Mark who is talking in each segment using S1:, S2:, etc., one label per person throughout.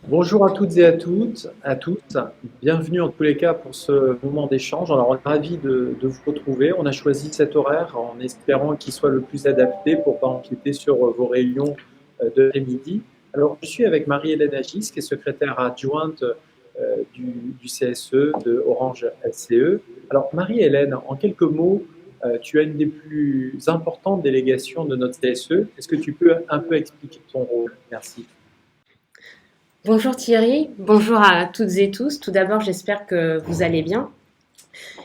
S1: Bonjour à toutes et à tous. Bienvenue en tous les cas pour ce moment d'échange. Alors, on est ravi de vous retrouver. On a choisi cet horaire en espérant qu'il soit le plus adapté pour ne pas empiéter sur vos réunions de l'après-midi. Alors, je suis avec Marie-Hélène Agis, qui est secrétaire adjointe du CSE de Orange SCE. Alors, Marie-Hélène, en quelques mots, tu as une des plus importantes délégations de notre CSE. Est-ce que tu peux un peu expliquer ton rôle? Merci.
S2: Bonjour Thierry, bonjour à toutes et tous. Tout d'abord, j'espère que vous allez bien.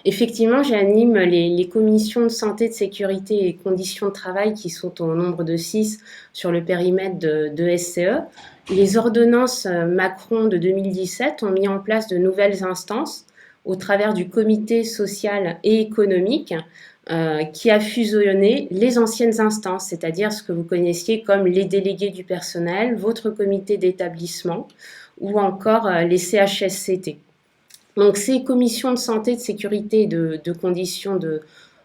S2: Effectivement, j'anime les commissions de santé, de sécurité et conditions de travail qui sont au nombre de 6 sur le périmètre de SCE. Les ordonnances Macron de 2017 ont mis en place de nouvelles instances au travers du comité social et économique qui a fusionné les anciennes instances, c'est-à-dire ce que vous connaissiez comme les délégués du personnel, votre comité d'établissement ou encore les CHSCT. Donc ces commissions de santé, de sécurité et de conditions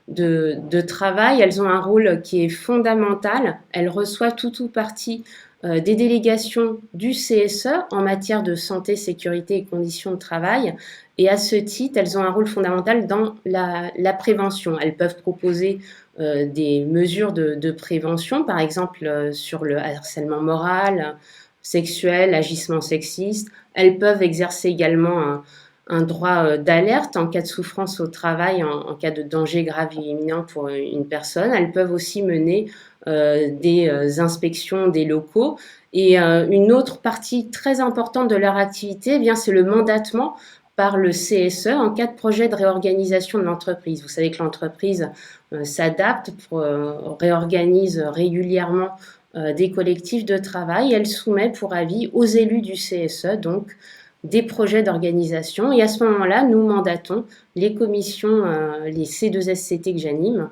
S2: de travail, elles ont un rôle qui est fondamental. Elles reçoivent tout ou partie des délégations du CSE en matière de santé, sécurité et conditions de travail. Et à ce titre, elles ont un rôle fondamental dans la prévention. Elles peuvent proposer des mesures de prévention, par exemple sur le harcèlement moral, sexuel, agissement sexiste. Elles peuvent exercer également un droit d'alerte en cas de souffrance au travail, en cas de danger grave et imminent pour une personne. Elles peuvent aussi mener des inspections des locaux. Et une autre partie très importante de leur activité, eh bien, c'est le mandatement par le CSE en cas de projet de réorganisation de l'entreprise. Vous savez que l'entreprise s'adapte, réorganise régulièrement des collectifs de travail. Elle soumet pour avis aux élus du CSE, donc des projets d'organisation. Et à ce moment-là, nous mandatons les commissions, les C2SCT que j'anime,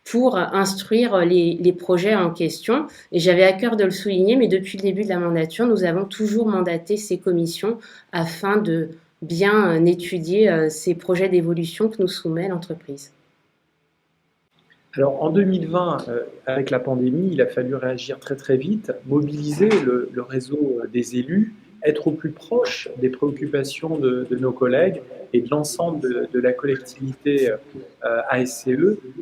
S2: pour instruire les projets en question. Et j'avais à cœur de le souligner, mais depuis le début de la mandature, nous avons toujours mandaté ces commissions afin de bien étudier ces projets d'évolution que nous soumet l'entreprise.
S1: Alors en 2020, avec la pandémie, il a fallu réagir très très vite, mobiliser le réseau des élus, être au plus proche des préoccupations de nos collègues et de l'ensemble de la collectivité ASCE.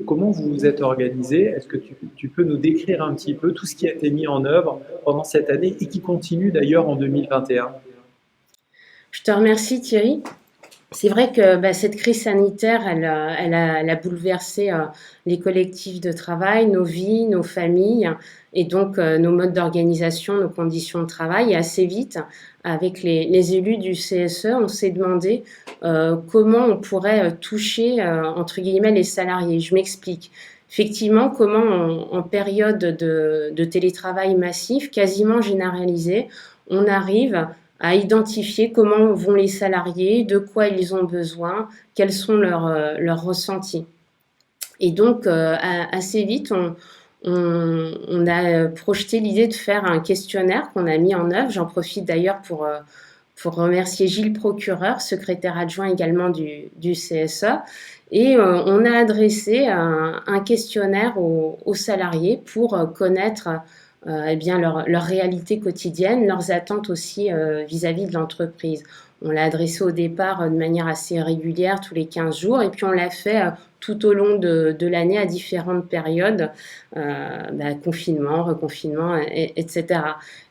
S1: Comment vous vous êtes organisé? Est-ce que tu peux nous décrire un petit peu tout ce qui a été mis en œuvre pendant cette année et qui continue d'ailleurs en 2021?
S2: Je te remercie Thierry. C'est vrai que cette crise sanitaire, elle a bouleversé les collectifs de travail, nos vies, nos familles et donc nos modes d'organisation, nos conditions de travail. Et assez vite, avec les élus du CSE, on s'est demandé comment on pourrait toucher, entre guillemets, les salariés. Je m'explique. Effectivement, comment en période de télétravail massif, quasiment généralisé, on arrive à identifier comment vont les salariés, de quoi ils ont besoin, quels sont leurs ressentis. Et donc, assez vite, on a projeté l'idée de faire un questionnaire qu'on a mis en œuvre. J'en profite d'ailleurs pour remercier Gilles Procureur, secrétaire adjoint également du CSE. Et on a adressé un questionnaire aux salariés pour connaître eh bien leur réalité quotidienne, leurs attentes aussi vis-à-vis de l'entreprise. On l'a adressé au départ de manière assez régulière, tous les 15 jours, et puis on l'a fait tout au long de l'année à différentes périodes, confinement, reconfinement, etc.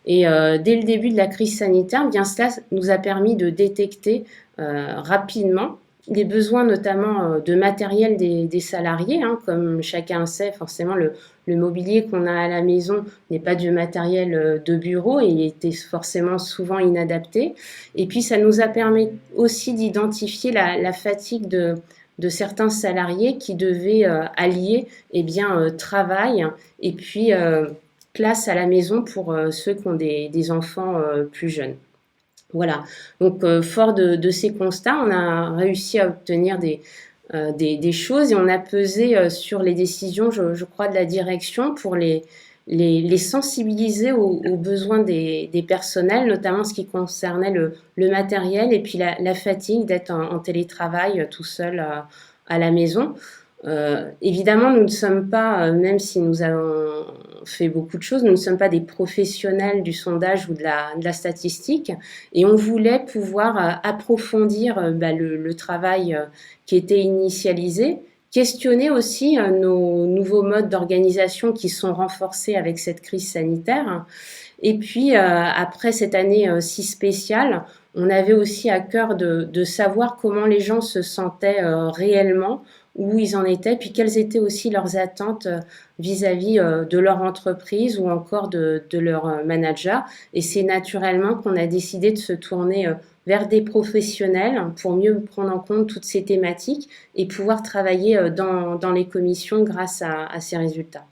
S2: Et dès le début de la crise sanitaire, bien cela nous a permis de détecter rapidement les besoins notamment de matériel des salariés. Hein, comme chacun sait, forcément, le mobilier qu'on a à la maison n'est pas du matériel de bureau et il était forcément souvent inadapté. Et puis, ça nous a permis aussi d'identifier la fatigue de certains salariés qui devaient allier travail et puis place à la maison pour ceux qui ont des enfants plus jeunes. Voilà. Donc, fort de ces constats, on a réussi à obtenir des choses et on a pesé sur les décisions, je crois, de la direction pour les sensibiliser aux besoins des personnels, notamment ce qui concernait le matériel et puis la fatigue d'être en télétravail tout seul à la maison. Évidemment, nous ne sommes pas, même si nous avons fait beaucoup de choses, nous ne sommes pas des professionnels du sondage ou de la statistique, et on voulait pouvoir approfondir le travail qui était initialisé, questionner aussi nos nouveaux modes d'organisation qui sont renforcés avec cette crise sanitaire. Et puis, après cette année si spéciale, on avait aussi à cœur de savoir comment les gens se sentaient réellement, où ils en étaient, puis quelles étaient aussi leurs attentes vis-à-vis de leur entreprise ou encore de leur manager. Et c'est naturellement qu'on a décidé de se tourner vers des professionnels pour mieux prendre en compte toutes ces thématiques et pouvoir travailler dans les commissions grâce à ces résultats.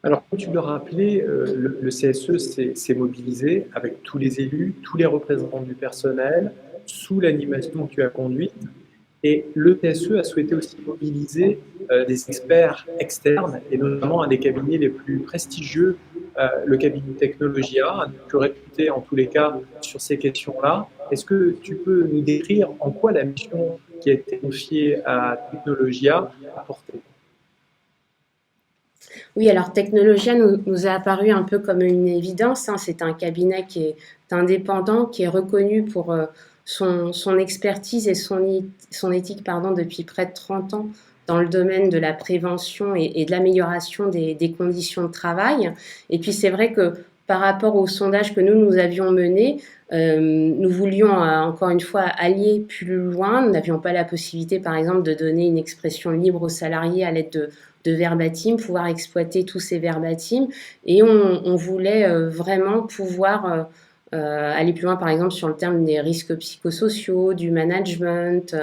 S1: Alors, comme tu le rappelais, le CSE s'est mobilisé avec tous les élus, tous les représentants du personnel, sous l'animation que tu as conduite. Et le TSE a souhaité aussi mobiliser des experts externes, et notamment un des cabinets les plus prestigieux, le cabinet Technologia, plus réputé en tous les cas sur ces questions-là. Est-ce que tu peux nous décrire en quoi la mission qui a été confiée à Technologia a porté?
S2: Oui, alors Technologia nous a apparu un peu comme une évidence, hein. C'est un cabinet qui est indépendant, qui est reconnu pour son expertise et son éthique depuis près de 30 ans dans le domaine de la prévention et de l'amélioration des conditions de travail. Et puis c'est vrai que par rapport au sondage que nous avions mené, nous voulions encore une fois aller plus loin. Nous n'avions pas la possibilité, par exemple, de donner une expression libre aux salariés à l'aide de verbatim, pouvoir exploiter tous ces verbatim. Et on voulait vraiment pouvoir aller plus loin, par exemple, sur le terme des risques psychosociaux, du management,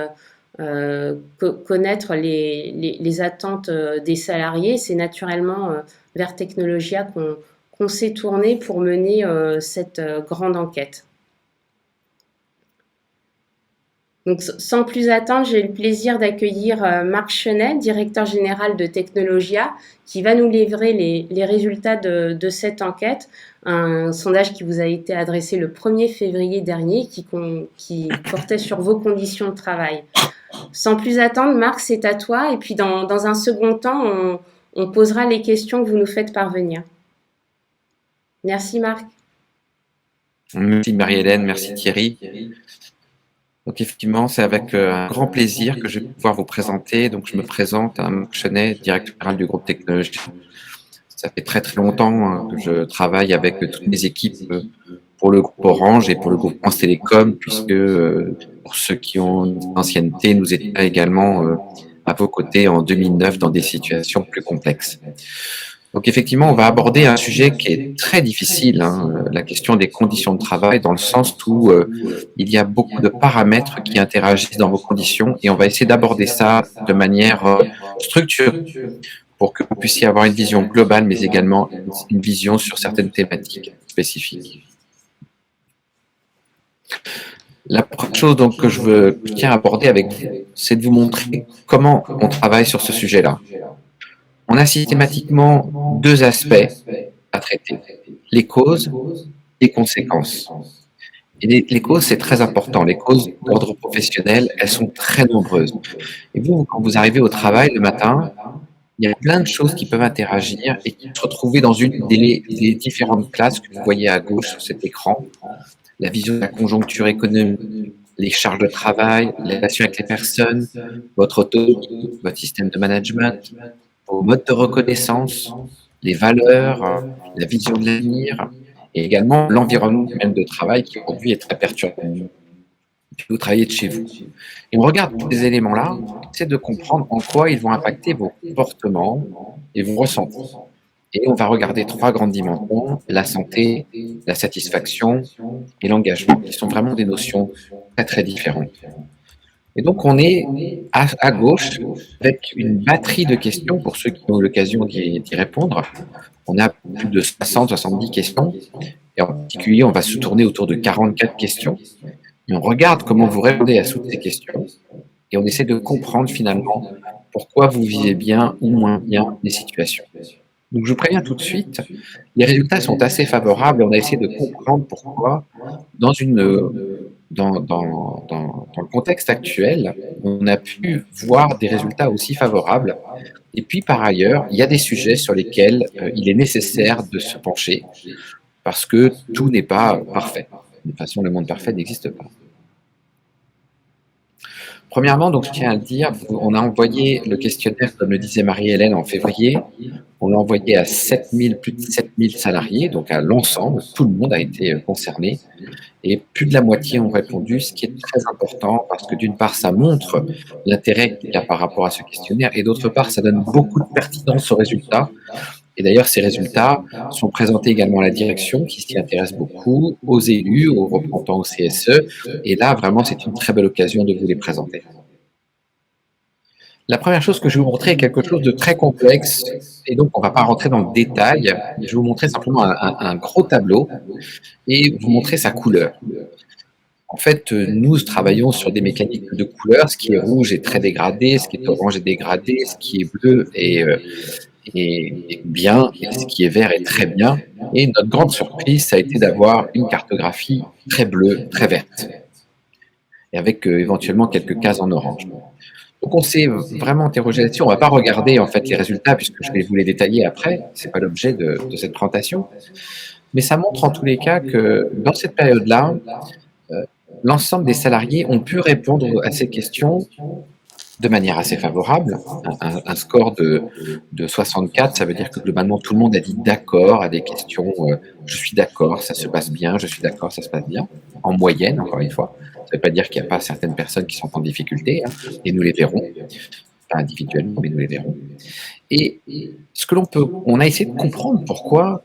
S2: connaître les attentes des salariés. C'est naturellement vers Technologia qu'on s'est tourné pour mener cette grande enquête. Donc, sans plus attendre, j'ai le plaisir d'accueillir Marc Chenet, directeur général de Technologia, qui va nous livrer les résultats de cette enquête, un sondage qui vous a été adressé le 1er février dernier, qui portait sur vos conditions de travail. Sans plus attendre, Marc, c'est à toi, et puis dans un second temps, on posera les questions que vous nous faites parvenir. Merci Marc.
S3: Merci Marie-Hélène, merci Thierry. Donc effectivement, c'est avec un grand plaisir que je vais pouvoir vous présenter. Donc je me présente, Marc Chenet, directeur général du groupe Technologia. Ça fait très très longtemps que je travaille avec toutes mes équipes pour le groupe Orange et pour le groupe France Télécom, puisque pour ceux qui ont une ancienneté, nous étions également à vos côtés en 2009 dans des situations plus complexes. Donc effectivement, on va aborder un sujet qui est très difficile, hein, la question des conditions de travail, dans le sens où il y a beaucoup de paramètres qui interagissent dans vos conditions, et on va essayer d'aborder ça de manière structurée pour que vous puissiez avoir une vision globale, mais également une vision sur certaines thématiques spécifiques. La première chose donc, que je tiens à aborder avec vous, c'est de vous montrer comment on travaille sur ce sujet-là. On a systématiquement deux aspects à traiter, les causes et les conséquences. Et les causes, c'est très important. Les causes d'ordre professionnel, elles sont très nombreuses. Et vous, quand vous arrivez au travail le matin, il y a plein de choses qui peuvent interagir et qui se retrouver dans une des différentes classes que vous voyez à gauche sur cet écran. La vision de la conjoncture économique, les charges de travail, les relations avec les personnes, votre autonomie, votre système de management, vos modes de reconnaissance, les valeurs, la vision de l'avenir, et également l'environnement même de travail qui aujourd'hui est très perturbé. Vous travaillez de chez vous. Et on regarde tous ces éléments-là, c'est de comprendre en quoi ils vont impacter vos comportements et vos ressentis. Et on va regarder trois grandes dimensions, la santé, la satisfaction et l'engagement, qui sont vraiment des notions très très différentes. Et donc, on est à gauche avec une batterie de questions pour ceux qui ont eu l'occasion d'y répondre. On a plus de 60-70 questions. Et en particulier, on va se tourner autour de 44 questions. Et on regarde comment vous répondez à toutes ces questions. Et on essaie de comprendre finalement pourquoi vous vivez bien ou moins bien les situations. Donc, je vous préviens tout de suite, les résultats sont assez favorables. On a essayé de comprendre pourquoi, dans le contexte actuel, on a pu voir des résultats aussi favorables. Et puis, par ailleurs, il y a des sujets sur lesquels il est nécessaire de se pencher parce que tout n'est pas parfait. De toute façon, le monde parfait n'existe pas. Premièrement, donc, je tiens à le dire, on a envoyé le questionnaire, comme le disait Marie-Hélène, en février. On l'a envoyé à plus de 7000 salariés, donc à l'ensemble. Tout le monde a été concerné. Et plus de la moitié ont répondu, ce qui est très important parce que d'une part, ça montre l'intérêt qu'il y a par rapport à ce questionnaire et d'autre part, ça donne beaucoup de pertinence aux résultats. Et d'ailleurs, ces résultats sont présentés également à la direction qui s'y intéresse beaucoup, aux élus, aux représentants au CSE. Et là, vraiment, c'est une très belle occasion de vous les présenter. La première chose que je vais vous montrer est quelque chose de très complexe et donc on ne va pas rentrer dans le détail. Je vais vous montrer simplement un gros tableau et vous montrer sa couleur. En fait, nous travaillons sur des mécaniques de couleurs. Ce qui est rouge est très dégradé, ce qui est orange est dégradé, ce qui est bleu est bien, et ce qui est vert est très bien. Et notre grande surprise, ça a été d'avoir une cartographie très bleue, très verte, et avec éventuellement quelques cases en orange. Donc on s'est vraiment interrogé là-dessus. On ne va pas regarder en fait les résultats puisque je vais vous les détailler après. C'est pas l'objet de cette présentation. Mais ça montre en tous les cas que dans cette période-là, l'ensemble des salariés ont pu répondre à ces questions de manière assez favorable. Un score de 64, ça veut dire que globalement tout le monde a dit d'accord à des questions. Je suis d'accord, ça se passe bien. Je suis d'accord, ça se passe bien. En moyenne, encore une fois. Ça ne veut pas dire qu'il n'y a pas certaines personnes qui sont en difficulté, hein, et nous les verrons. Pas individuellement, mais nous les verrons. Et ce que on a essayé de comprendre pourquoi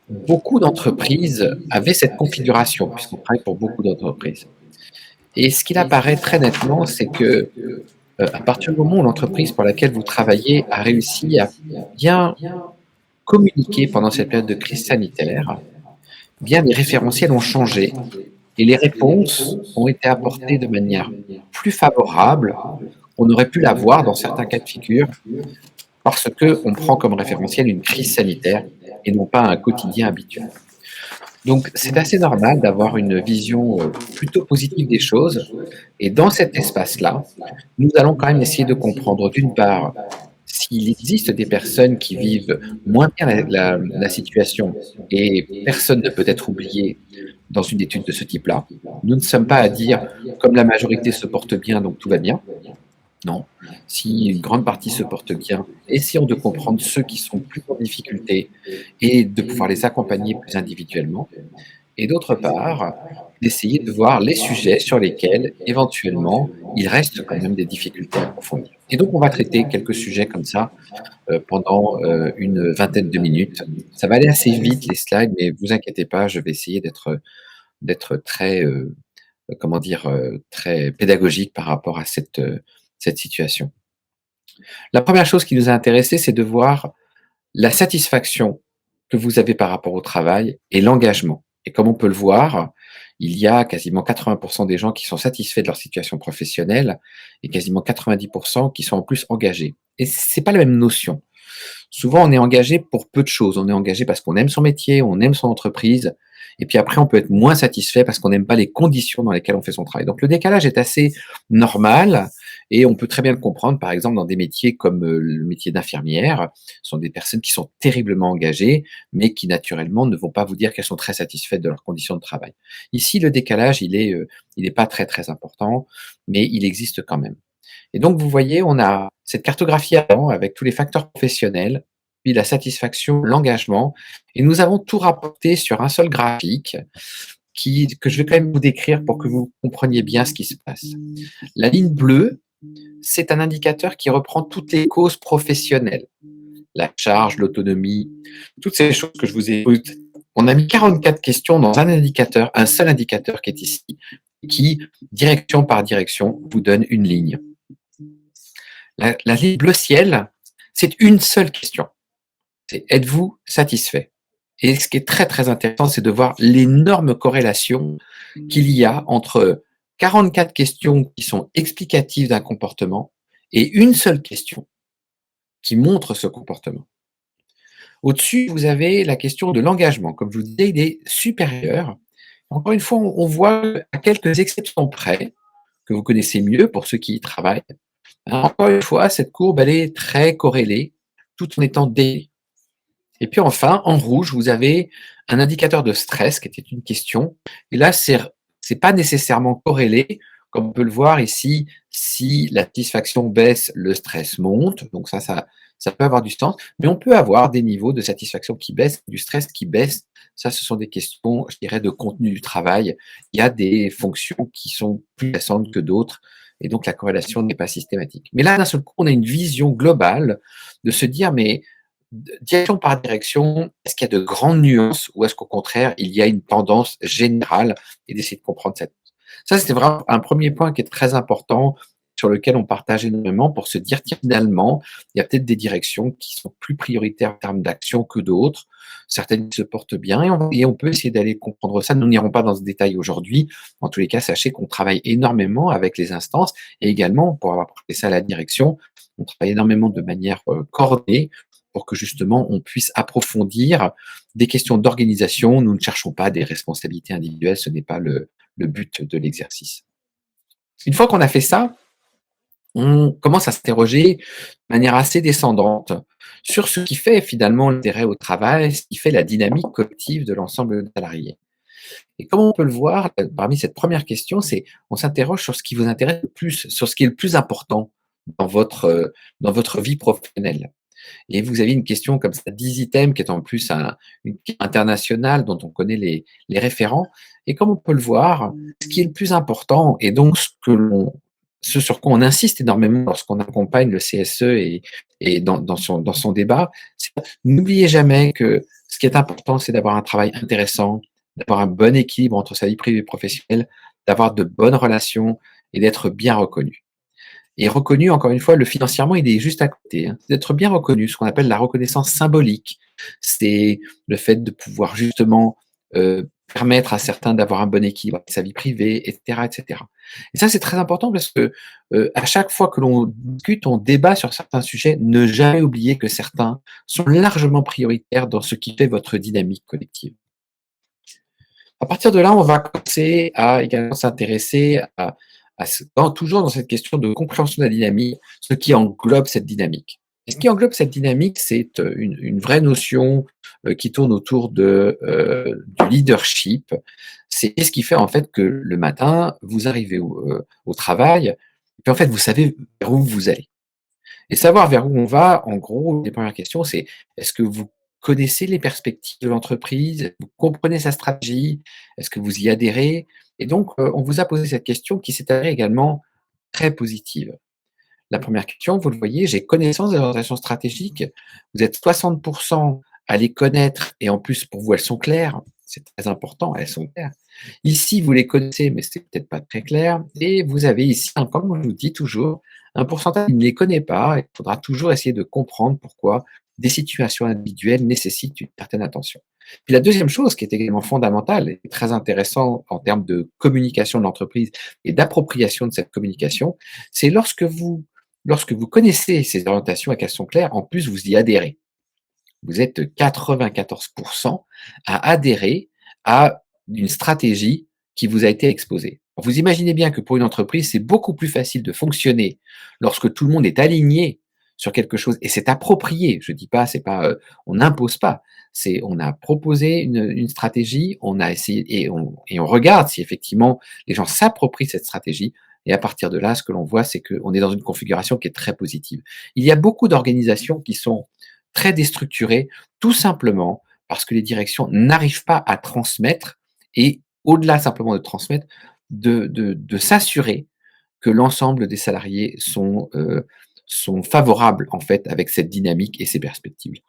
S3: beaucoup d'entreprises avaient cette configuration, puisqu'on travaille pour beaucoup d'entreprises. Et ce qu'il apparaît très nettement, c'est que à partir du moment où l'entreprise pour laquelle vous travaillez a réussi à bien communiquer pendant cette période de crise sanitaire, bien les référentiels ont changé et les réponses ont été apportées de manière plus favorable. On aurait pu l'avoir dans certains cas de figure parce qu'on prend comme référentiel une crise sanitaire et non pas un quotidien habituel. Donc, c'est assez normal d'avoir une vision plutôt positive des choses. Et dans cet espace-là, nous allons quand même essayer de comprendre, d'une part, s'il existe des personnes qui vivent moins bien la situation et personne ne peut être oublié dans une étude de ce type-là. Nous ne sommes pas à dire, comme la majorité se porte bien, donc tout va bien. Non. Si une grande partie se porte bien, essayons de comprendre ceux qui sont plus en difficulté et de pouvoir les accompagner plus individuellement. Et d'autre part, d'essayer de voir les sujets sur lesquels, éventuellement, il reste quand même des difficultés à approfondir. Et donc, on va traiter quelques sujets comme ça pendant une vingtaine de minutes. Ça va aller assez vite, les slides, mais vous inquiétez pas, je vais essayer d'être très, très pédagogique par rapport à cette situation. La première chose qui nous a intéressé, c'est de voir la satisfaction que vous avez par rapport au travail et l'engagement. Et comme on peut le voir, il y a quasiment 80% des gens qui sont satisfaits de leur situation professionnelle et quasiment 90% qui sont en plus engagés. Et c'est pas la même notion. Souvent, on est engagé pour peu de choses. On est engagé parce qu'on aime son métier, on aime son entreprise. Et puis après, on peut être moins satisfait parce qu'on n'aime pas les conditions dans lesquelles on fait son travail. Donc le décalage est assez normal et on peut très bien le comprendre, par exemple, dans des métiers comme le métier d'infirmière. Ce sont des personnes qui sont terriblement engagées, mais qui naturellement ne vont pas vous dire qu'elles sont très satisfaites de leurs conditions de travail. Ici, le décalage, il est pas très très important, mais il existe quand même. Et donc, vous voyez, on a cette cartographie avant avec tous les facteurs professionnels, puis la satisfaction, l'engagement, et nous avons tout rapporté sur un seul graphique que je vais quand même vous décrire pour que vous compreniez bien ce qui se passe. La ligne bleue, c'est un indicateur qui reprend toutes les causes professionnelles, la charge, l'autonomie, toutes ces choses que je vous ai dites. On a mis 44 questions dans un seul indicateur qui est ici, qui, direction par direction, vous donne une ligne. La ligne bleu ciel, c'est une seule question. C'est êtes-vous satisfait? Et ce qui est très très intéressant, c'est de voir l'énorme corrélation qu'il y a entre 44 questions qui sont explicatives d'un comportement et une seule question qui montre ce comportement. Au-dessus, vous avez la question de l'engagement. Comme je vous disais, il est supérieur. Encore une fois, on voit à quelques exceptions près que vous connaissez mieux pour ceux qui y travaillent. Encore une fois, cette courbe, elle est très corrélée, tout en étant déliée. Et puis enfin, en rouge, vous avez un indicateur de stress, qui était une question. Et là, c'est pas nécessairement corrélé. Comme on peut le voir ici, si la satisfaction baisse, le stress monte. Donc ça peut avoir du sens. Mais on peut avoir des niveaux de satisfaction qui baissent, du stress qui baisse. Ça, ce sont des questions, je dirais, de contenu du travail. Il y a des fonctions qui sont plus puissantes que d'autres. Et donc, la corrélation n'est pas systématique. Mais là, d'un seul coup, on a une vision globale de se dire, mais direction par direction, est-ce qu'il y a de grandes nuances ou est-ce qu'au contraire, il y a une tendance générale et d'essayer de comprendre cette. Ça, c'était vraiment un premier point qui est très important sur lequel on partage énormément pour se dire, tiens, finalement, il y a peut-être des directions qui sont plus prioritaires en termes d'action que d'autres. Certaines se portent bien et on peut essayer d'aller comprendre ça. Nous n'irons pas dans ce détail aujourd'hui. En tous les cas, sachez qu'on travaille énormément avec les instances et également, pour avoir apporté ça à la direction, on travaille énormément de manière coordonnée pour que justement on puisse approfondir des questions d'organisation. Nous ne cherchons pas des responsabilités individuelles, ce n'est pas le but de l'exercice. Une fois qu'on a fait ça, on commence à s'interroger de manière assez descendante sur ce qui fait finalement l'intérêt au travail, ce qui fait la dynamique collective de l'ensemble des salariés. Et comme on peut le voir, parmi cette première question, c'est on s'interroge sur ce qui vous intéresse le plus, sur ce qui est le plus important dans votre vie professionnelle. Et vous avez une question comme ça, 10 items, qui est en plus une question internationale dont on connaît les référents. Et comme on peut le voir, ce qui est le plus important, et donc ce sur quoi on insiste énormément lorsqu'on accompagne le CSE et dans son débat, c'est n'oubliez jamais que ce qui est important, c'est d'avoir un travail intéressant, d'avoir un bon équilibre entre sa vie privée et professionnelle, d'avoir de bonnes relations et d'être bien reconnu. Et reconnu, encore une fois, le financièrement, il est juste à côté. D'être bien reconnu, ce qu'on appelle la reconnaissance symbolique. C'est le fait de pouvoir justement permettre à certains d'avoir un bon équilibre avec sa vie privée, etc., etc. Et ça, c'est très important parce que à chaque fois que l'on discute, on débat sur certains sujets, ne jamais oublier que certains sont largement prioritaires dans ce qui fait votre dynamique collective. À partir de là, on va commencer à également s'intéresser toujours dans cette question de compréhension de la dynamique, ce qui englobe cette dynamique. Et ce qui englobe cette dynamique, c'est une vraie notion qui tourne autour du leadership. C'est ce qui fait en fait que le matin, vous arrivez au travail, et puis en fait, vous savez vers où vous allez. Et savoir vers où on va, en gros, les premières questions, c'est est-ce que vous connaissez les perspectives de l'entreprise? Vous comprenez sa stratégie? Est-ce que vous y adhérez? Et donc, on vous a posé cette question qui s'est avérée également très positive. La première question, vous le voyez, j'ai connaissance des orientations stratégiques. Vous êtes 60% à les connaître et en plus, pour vous, elles sont claires. C'est très important, elles sont claires. Ici, vous les connaissez, mais c'est peut-être pas très clair. Et vous avez ici, comme on vous dit toujours, un pourcentage qui ne les connaît pas. Il faudra toujours essayer de comprendre pourquoi des situations individuelles nécessitent une certaine attention. Puis la deuxième chose qui est également fondamentale et très intéressante en termes de communication de l'entreprise et d'appropriation de cette communication, c'est lorsque vous connaissez ces orientations et qu'elles sont claires, en plus vous y adhérez. Vous êtes 94% à adhérer à une stratégie qui vous a été exposée. Vous imaginez bien que pour une entreprise, c'est beaucoup plus facile de fonctionner lorsque tout le monde est aligné sur quelque chose et c'est approprié. Je dis pas, c'est pas, on n'impose pas. C'est, on a proposé une stratégie, on a essayé et on regarde si effectivement les gens s'approprient cette stratégie. Et à partir de là, ce que l'on voit, c'est qu'on est dans une configuration qui est très positive. Il y a beaucoup d'organisations qui sont très déstructurées, tout simplement parce que les directions n'arrivent pas à transmettre et au-delà simplement de transmettre, de s'assurer que l'ensemble des salariés sont favorables en fait avec cette dynamique et ces perspectives.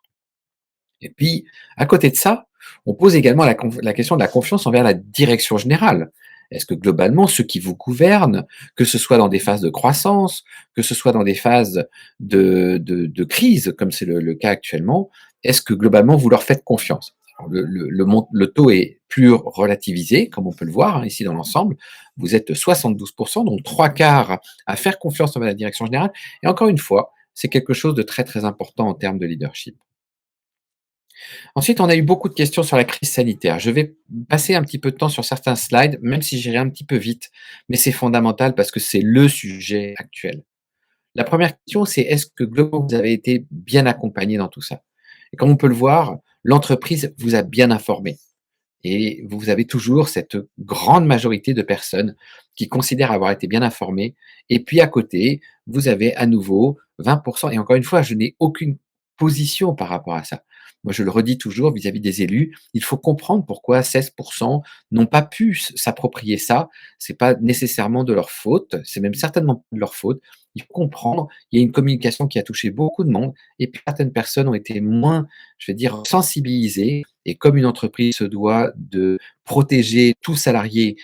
S3: Et puis, à côté de ça, on pose également la question de la confiance envers la direction générale. Est-ce que globalement, ceux qui vous gouvernent, que ce soit dans des phases de croissance, que ce soit dans des phases de crise, comme c'est le cas actuellement, est-ce que globalement, vous leur faites confiance? Alors, le taux est plus relativisé, comme on peut le voir ici dans l'ensemble. Vous êtes 72%, donc 3/4 à faire confiance envers la direction générale. Et encore une fois, c'est quelque chose de très, très important en termes de leadership. Ensuite, on a eu beaucoup de questions sur la crise sanitaire. Je vais passer un petit peu de temps sur certains slides, même si j'irai un petit peu vite, mais c'est fondamental parce que c'est le sujet actuel. La première question, c'est est-ce que globalement, vous avez été bien accompagné dans tout ça? Et comme on peut le voir, l'entreprise vous a bien informé. Et vous avez toujours cette grande majorité de personnes qui considèrent avoir été bien informées. Et puis à côté, vous avez à nouveau 20%. Et encore une fois, je n'ai aucune position par rapport à ça. Moi, je le redis toujours vis-à-vis des élus, il faut comprendre pourquoi 16% n'ont pas pu s'approprier ça. C'est pas nécessairement de leur faute, c'est même certainement pas de leur faute. Il faut comprendre, il y a une communication qui a touché beaucoup de monde, et puis certaines personnes ont été moins, je vais dire, sensibilisées. Et comme une entreprise se doit de protéger tout salarié,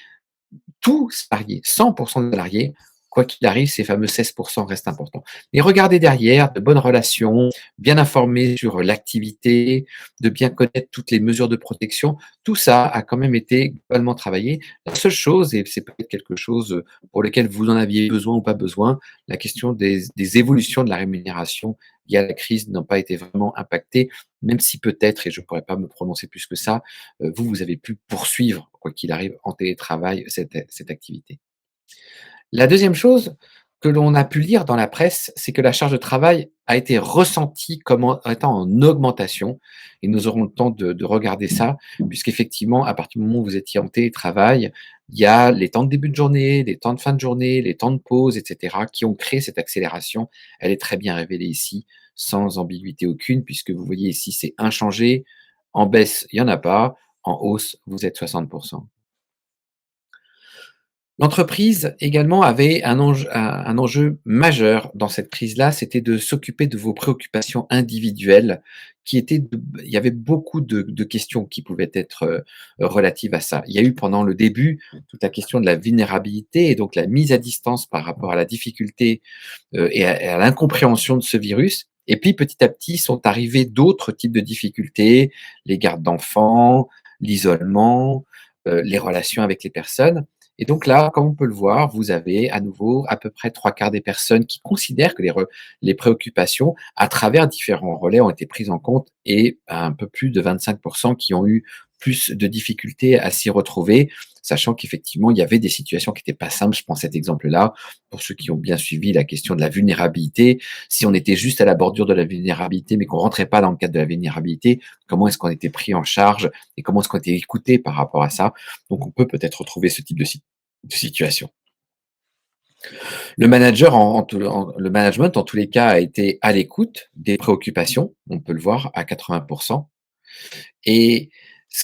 S3: 100% de salariés, quoi qu'il arrive, ces fameux 16% restent importants. Mais regardez derrière, de bonnes relations, bien informés sur l'activité, de bien connaître toutes les mesures de protection, tout ça a quand même été globalement travaillé. La seule chose, et c'est peut-être quelque chose pour lequel vous en aviez besoin ou pas besoin, la question des évolutions de la rémunération liées à la crise n'ont pas été vraiment impactées, même si peut-être, et je ne pourrais pas me prononcer plus que ça, vous avez pu poursuivre, quoi qu'il arrive, en télétravail, cette activité. La deuxième chose que l'on a pu lire dans la presse, c'est que la charge de travail a été ressentie comme étant en augmentation. Et nous aurons le temps de regarder ça, puisqu'effectivement, à partir du moment où vous étiez en télétravail, il y a les temps de début de journée, les temps de fin de journée, les temps de pause, etc., qui ont créé cette accélération. Elle est très bien révélée ici, sans ambiguïté aucune, puisque vous voyez ici, c'est inchangé. En baisse, il n'y en a pas. En hausse, vous êtes 60%. L'entreprise également avait un enjeu majeur dans cette crise-là, c'était de s'occuper de vos préoccupations individuelles qui étaient il y avait beaucoup de questions qui pouvaient être, relatives à ça. Il y a eu pendant le début toute la question de la vulnérabilité et donc la mise à distance par rapport à la difficulté, et à l'incompréhension de ce virus et puis petit à petit sont arrivés d'autres types de difficultés, les gardes d'enfants, l'isolement, les relations avec les personnes et donc là, comme on peut le voir, vous avez à nouveau à peu près 3/4 des personnes qui considèrent que les préoccupations, à travers différents relais, ont été prises en compte et un peu plus de 25% qui ont eu plus de difficultés à s'y retrouver, sachant qu'effectivement, il y avait des situations qui n'étaient pas simples. Je prends cet exemple-là, pour ceux qui ont bien suivi la question de la vulnérabilité. Si on était juste à la bordure de la vulnérabilité, mais qu'on rentrait pas dans le cadre de la vulnérabilité, comment est-ce qu'on était pris en charge et comment est-ce qu'on était écouté par rapport à ça? Donc on peut peut-être retrouver ce type de situation. Le manager le management, en tous les cas, a été à l'écoute des préoccupations. On peut le voir à 80%. Et ce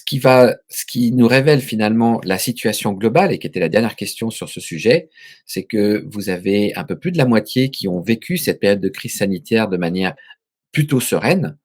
S3: qui nous révèle finalement la situation globale et qui était la dernière question sur ce sujet, c'est que vous avez un peu plus de la moitié qui ont vécu cette période de crise sanitaire de manière plutôt sereine.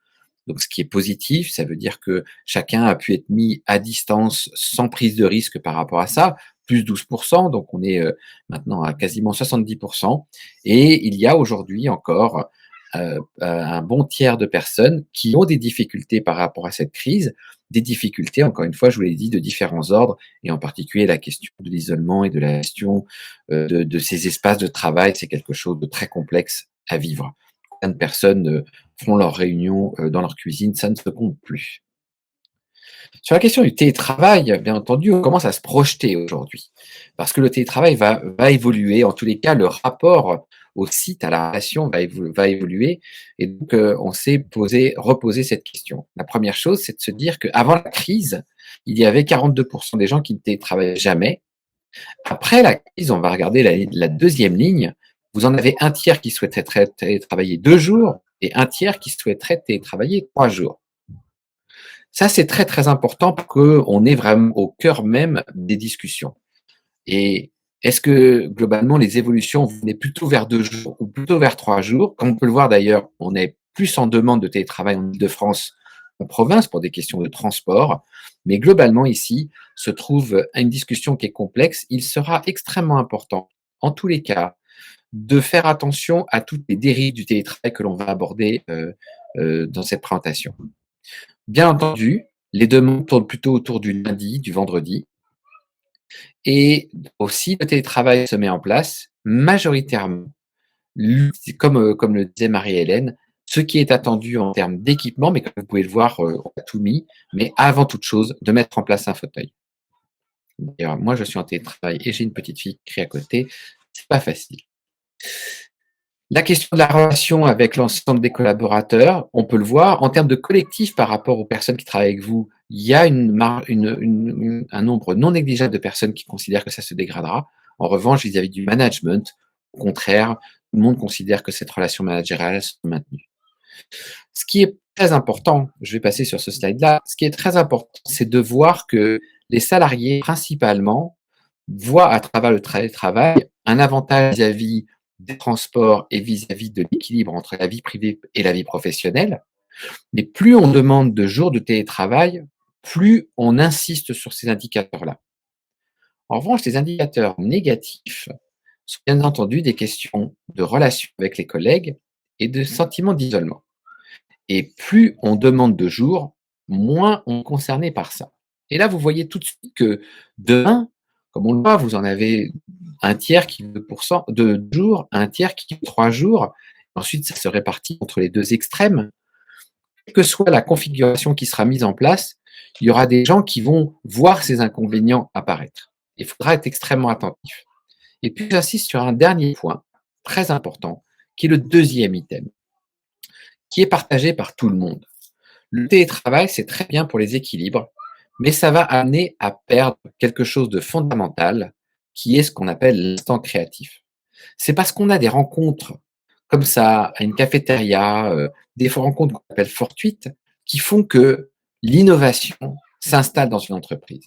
S3: Donc, ce qui est positif, ça veut dire que chacun a pu être mis à distance sans prise de risque par rapport à ça, plus 12%, donc on est maintenant à quasiment 70%. Et il y a aujourd'hui encore un bon tiers de personnes qui ont des difficultés par rapport à cette crise, des difficultés, encore une fois, je vous l'ai dit, de différents ordres, et en particulier la question de l'isolement et de la gestion de ces espaces de travail, c'est quelque chose de très complexe à vivre. Plein de personnes font leurs réunions dans leur cuisine, ça ne se compte plus. Sur la question du télétravail, bien entendu, on commence à se projeter aujourd'hui. Parce que le télétravail va évoluer. En tous les cas, le rapport au site, à la relation va évoluer. Et donc, on s'est reposé cette question. La première chose, c'est de se dire qu'avant la crise, il y avait 42% des gens qui ne télétravaillaient jamais. Après la crise, on va regarder la deuxième ligne. Vous en avez un tiers qui souhaiterait télétravailler 2 jours et un tiers qui souhaiterait télétravailler 3 jours. Ça, c'est très, très important pour qu'on est vraiment au cœur même des discussions. Et est-ce que globalement, les évolutions venaient plutôt vers 2 jours ou plutôt vers 3 jours? Comme on peut le voir d'ailleurs, on est plus en demande de télétravail en Île-de-France qu'en province pour des questions de transport. Mais globalement, ici, se trouve une discussion qui est complexe. Il sera extrêmement important, en tous les cas, de faire attention à toutes les dérives du télétravail que l'on va aborder dans cette présentation. Bien entendu, les demandes tournent plutôt autour du lundi, du vendredi. Et aussi, le télétravail se met en place majoritairement, comme le disait Marie-Hélène, ce qui est attendu en termes d'équipement, mais comme vous pouvez le voir, on a tout mis, mais avant toute chose, de mettre en place un fauteuil. D'ailleurs, moi, je suis en télétravail et j'ai une petite fille qui crie à côté, c'est pas facile. La question de la relation avec l'ensemble des collaborateurs, on peut le voir. En termes de collectif par rapport aux personnes qui travaillent avec vous, il y a un nombre non négligeable de personnes qui considèrent que ça se dégradera. En revanche, vis-à-vis du management, au contraire, tout le monde considère que cette relation managériale sera maintenue. Ce qui est très important, je vais passer sur ce slide-là, ce qui est très important, c'est de voir que les salariés, principalement, voient à travers le travail un avantage vis-à-vis des transports et vis-à-vis de l'équilibre entre la vie privée et la vie professionnelle. Mais plus on demande de jours de télétravail, plus on insiste sur ces indicateurs-là. En revanche, les indicateurs négatifs sont bien entendu des questions de relation avec les collègues et de sentiment d'isolement. Et plus on demande de jours, moins on est concerné par ça. Et là, vous voyez tout de suite que demain, comme on le voit, vous en avez un tiers qui veut 2 jours, un tiers qui veut 3 jours. Ensuite, ça se répartit entre les deux extrêmes. Quelle que soit la configuration qui sera mise en place, il y aura des gens qui vont voir ces inconvénients apparaître. Il faudra être extrêmement attentif. Et puis, j'insiste sur un dernier point très important, qui est le deuxième item, qui est partagé par tout le monde. Le télétravail, c'est très bien pour les équilibres, mais ça va amener à perdre quelque chose de fondamental, qui est ce qu'on appelle l'instant créatif. C'est parce qu'on a des rencontres comme ça, à une cafétéria, des rencontres qu'on appelle fortuites, qui font que l'innovation s'installe dans une entreprise.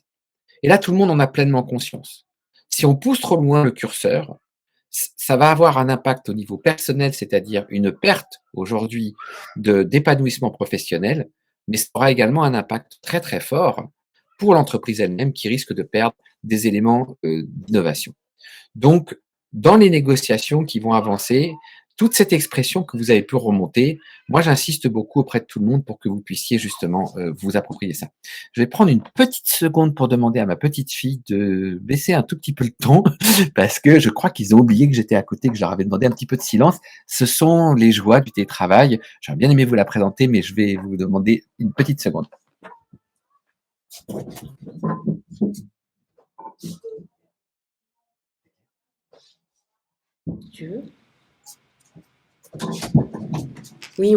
S3: Et là, tout le monde en a pleinement conscience. Si on pousse trop loin le curseur, ça va avoir un impact au niveau personnel, c'est-à-dire une perte aujourd'hui d'épanouissement professionnel, mais ça aura également un impact très très fort pour l'entreprise elle-même qui risque de perdre des éléments d'innovation. Donc, dans les négociations qui vont avancer, toute cette expression que vous avez pu remonter, moi j'insiste beaucoup auprès de tout le monde pour que vous puissiez justement vous approprier ça. Je vais prendre une petite seconde pour demander à ma petite fille de baisser un tout petit peu le ton parce que je crois qu'ils ont oublié que j'étais à côté, que je leur avais demandé un petit peu de silence. Ce sont les joies du télétravail. J'aurais bien aimé vous la présenter, mais je vais vous demander une petite seconde.
S2: Tu veux? Oui,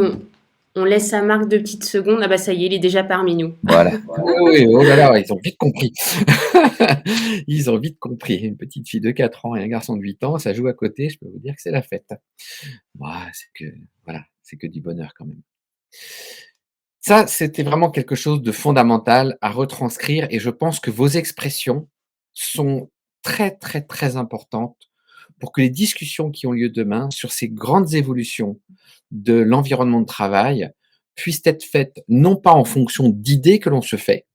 S2: on laisse sa marque de petites secondes. Ah bah ça y est, il est déjà parmi nous.
S3: Voilà. Oui, oh là là, ils ont vite compris. Ils ont vite compris. Une petite fille de 4 ans et un garçon de 8 ans, ça joue à côté, je peux vous dire que c'est la fête. Voilà, c'est que du bonheur quand même. Ça, c'était vraiment quelque chose de fondamental à retranscrire et je pense que vos expressions sont très, très, très importantes pour que les discussions qui ont lieu demain sur ces grandes évolutions de l'environnement de travail puissent être faites non pas en fonction d'idées que l'on se fait,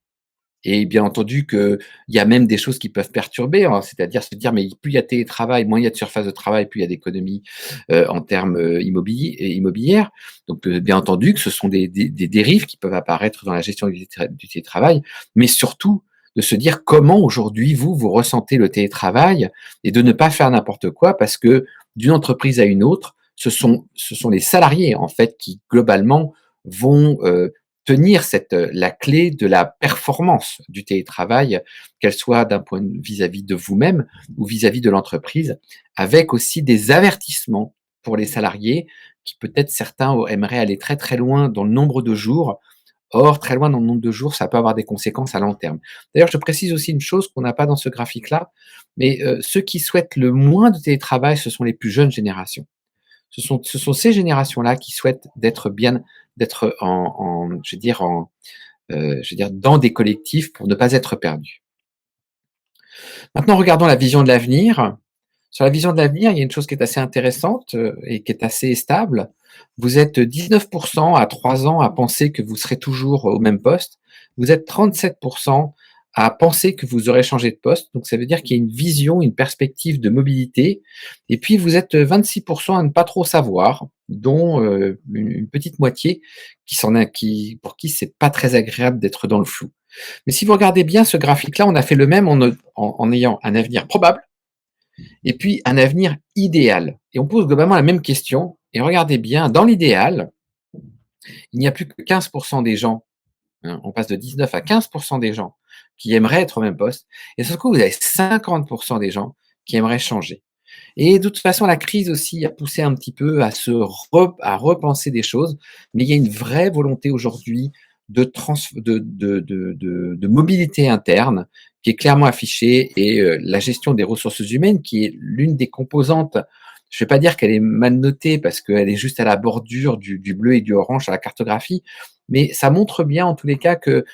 S3: et bien entendu qu'il y a même des choses qui peuvent perturber, hein, c'est-à-dire se dire mais plus il y a télétravail, moins il y a de surface de travail, plus il y a d'économies en termes immobilières. Donc bien entendu que ce sont des dérives qui peuvent apparaître dans la gestion du télétravail, mais surtout de se dire comment aujourd'hui vous ressentez le télétravail et de ne pas faire n'importe quoi parce que d'une entreprise à une autre, ce sont les salariés en fait qui globalement vont tenir la clé de la performance du télétravail, qu'elle soit d'un point vis-à-vis de vous-même ou vis-à-vis de l'entreprise, avec aussi des avertissements pour les salariés qui peut-être certains aimeraient aller très très loin dans le nombre de jours. Or, très loin dans le nombre de jours, ça peut avoir des conséquences à long terme. D'ailleurs, je précise aussi une chose qu'on n'a pas dans ce graphique-là, mais ceux qui souhaitent le moins de télétravail, ce sont les plus jeunes générations. Ce sont ces générations-là qui souhaitent d'être dans des collectifs pour ne pas être perdus. Maintenant, regardons la vision de l'avenir. Sur la vision de l'avenir, il y a une chose qui est assez intéressante et qui est assez stable. Vous êtes 19% à 3 ans à penser que vous serez toujours au même poste. Vous êtes 37% à penser que vous aurez changé de poste. Donc, ça veut dire qu'il y a une vision, une perspective de mobilité. Et puis, vous êtes 26% à ne pas trop savoir, dont une petite moitié pour qui c'est pas très agréable d'être dans le flou. Mais si vous regardez bien ce graphique-là, on a fait le même en ayant un avenir probable et puis un avenir idéal. Et on pose globalement la même question. Et regardez bien, dans l'idéal, il n'y a plus que 15% des gens, hein, on passe de 19 à 15% des gens qui aimeraient être au même poste, et sur le coup, vous avez 50% des gens qui aimeraient changer. Et de toute façon, la crise aussi a poussé un petit peu à repenser des choses, mais il y a une vraie volonté aujourd'hui de mobilité interne qui est clairement affichée, et la gestion des ressources humaines qui est l'une des composantes. Je ne vais pas dire qu'elle est mal notée parce qu'elle est juste à la bordure du bleu et du orange à la cartographie, mais ça montre bien en tous les cas que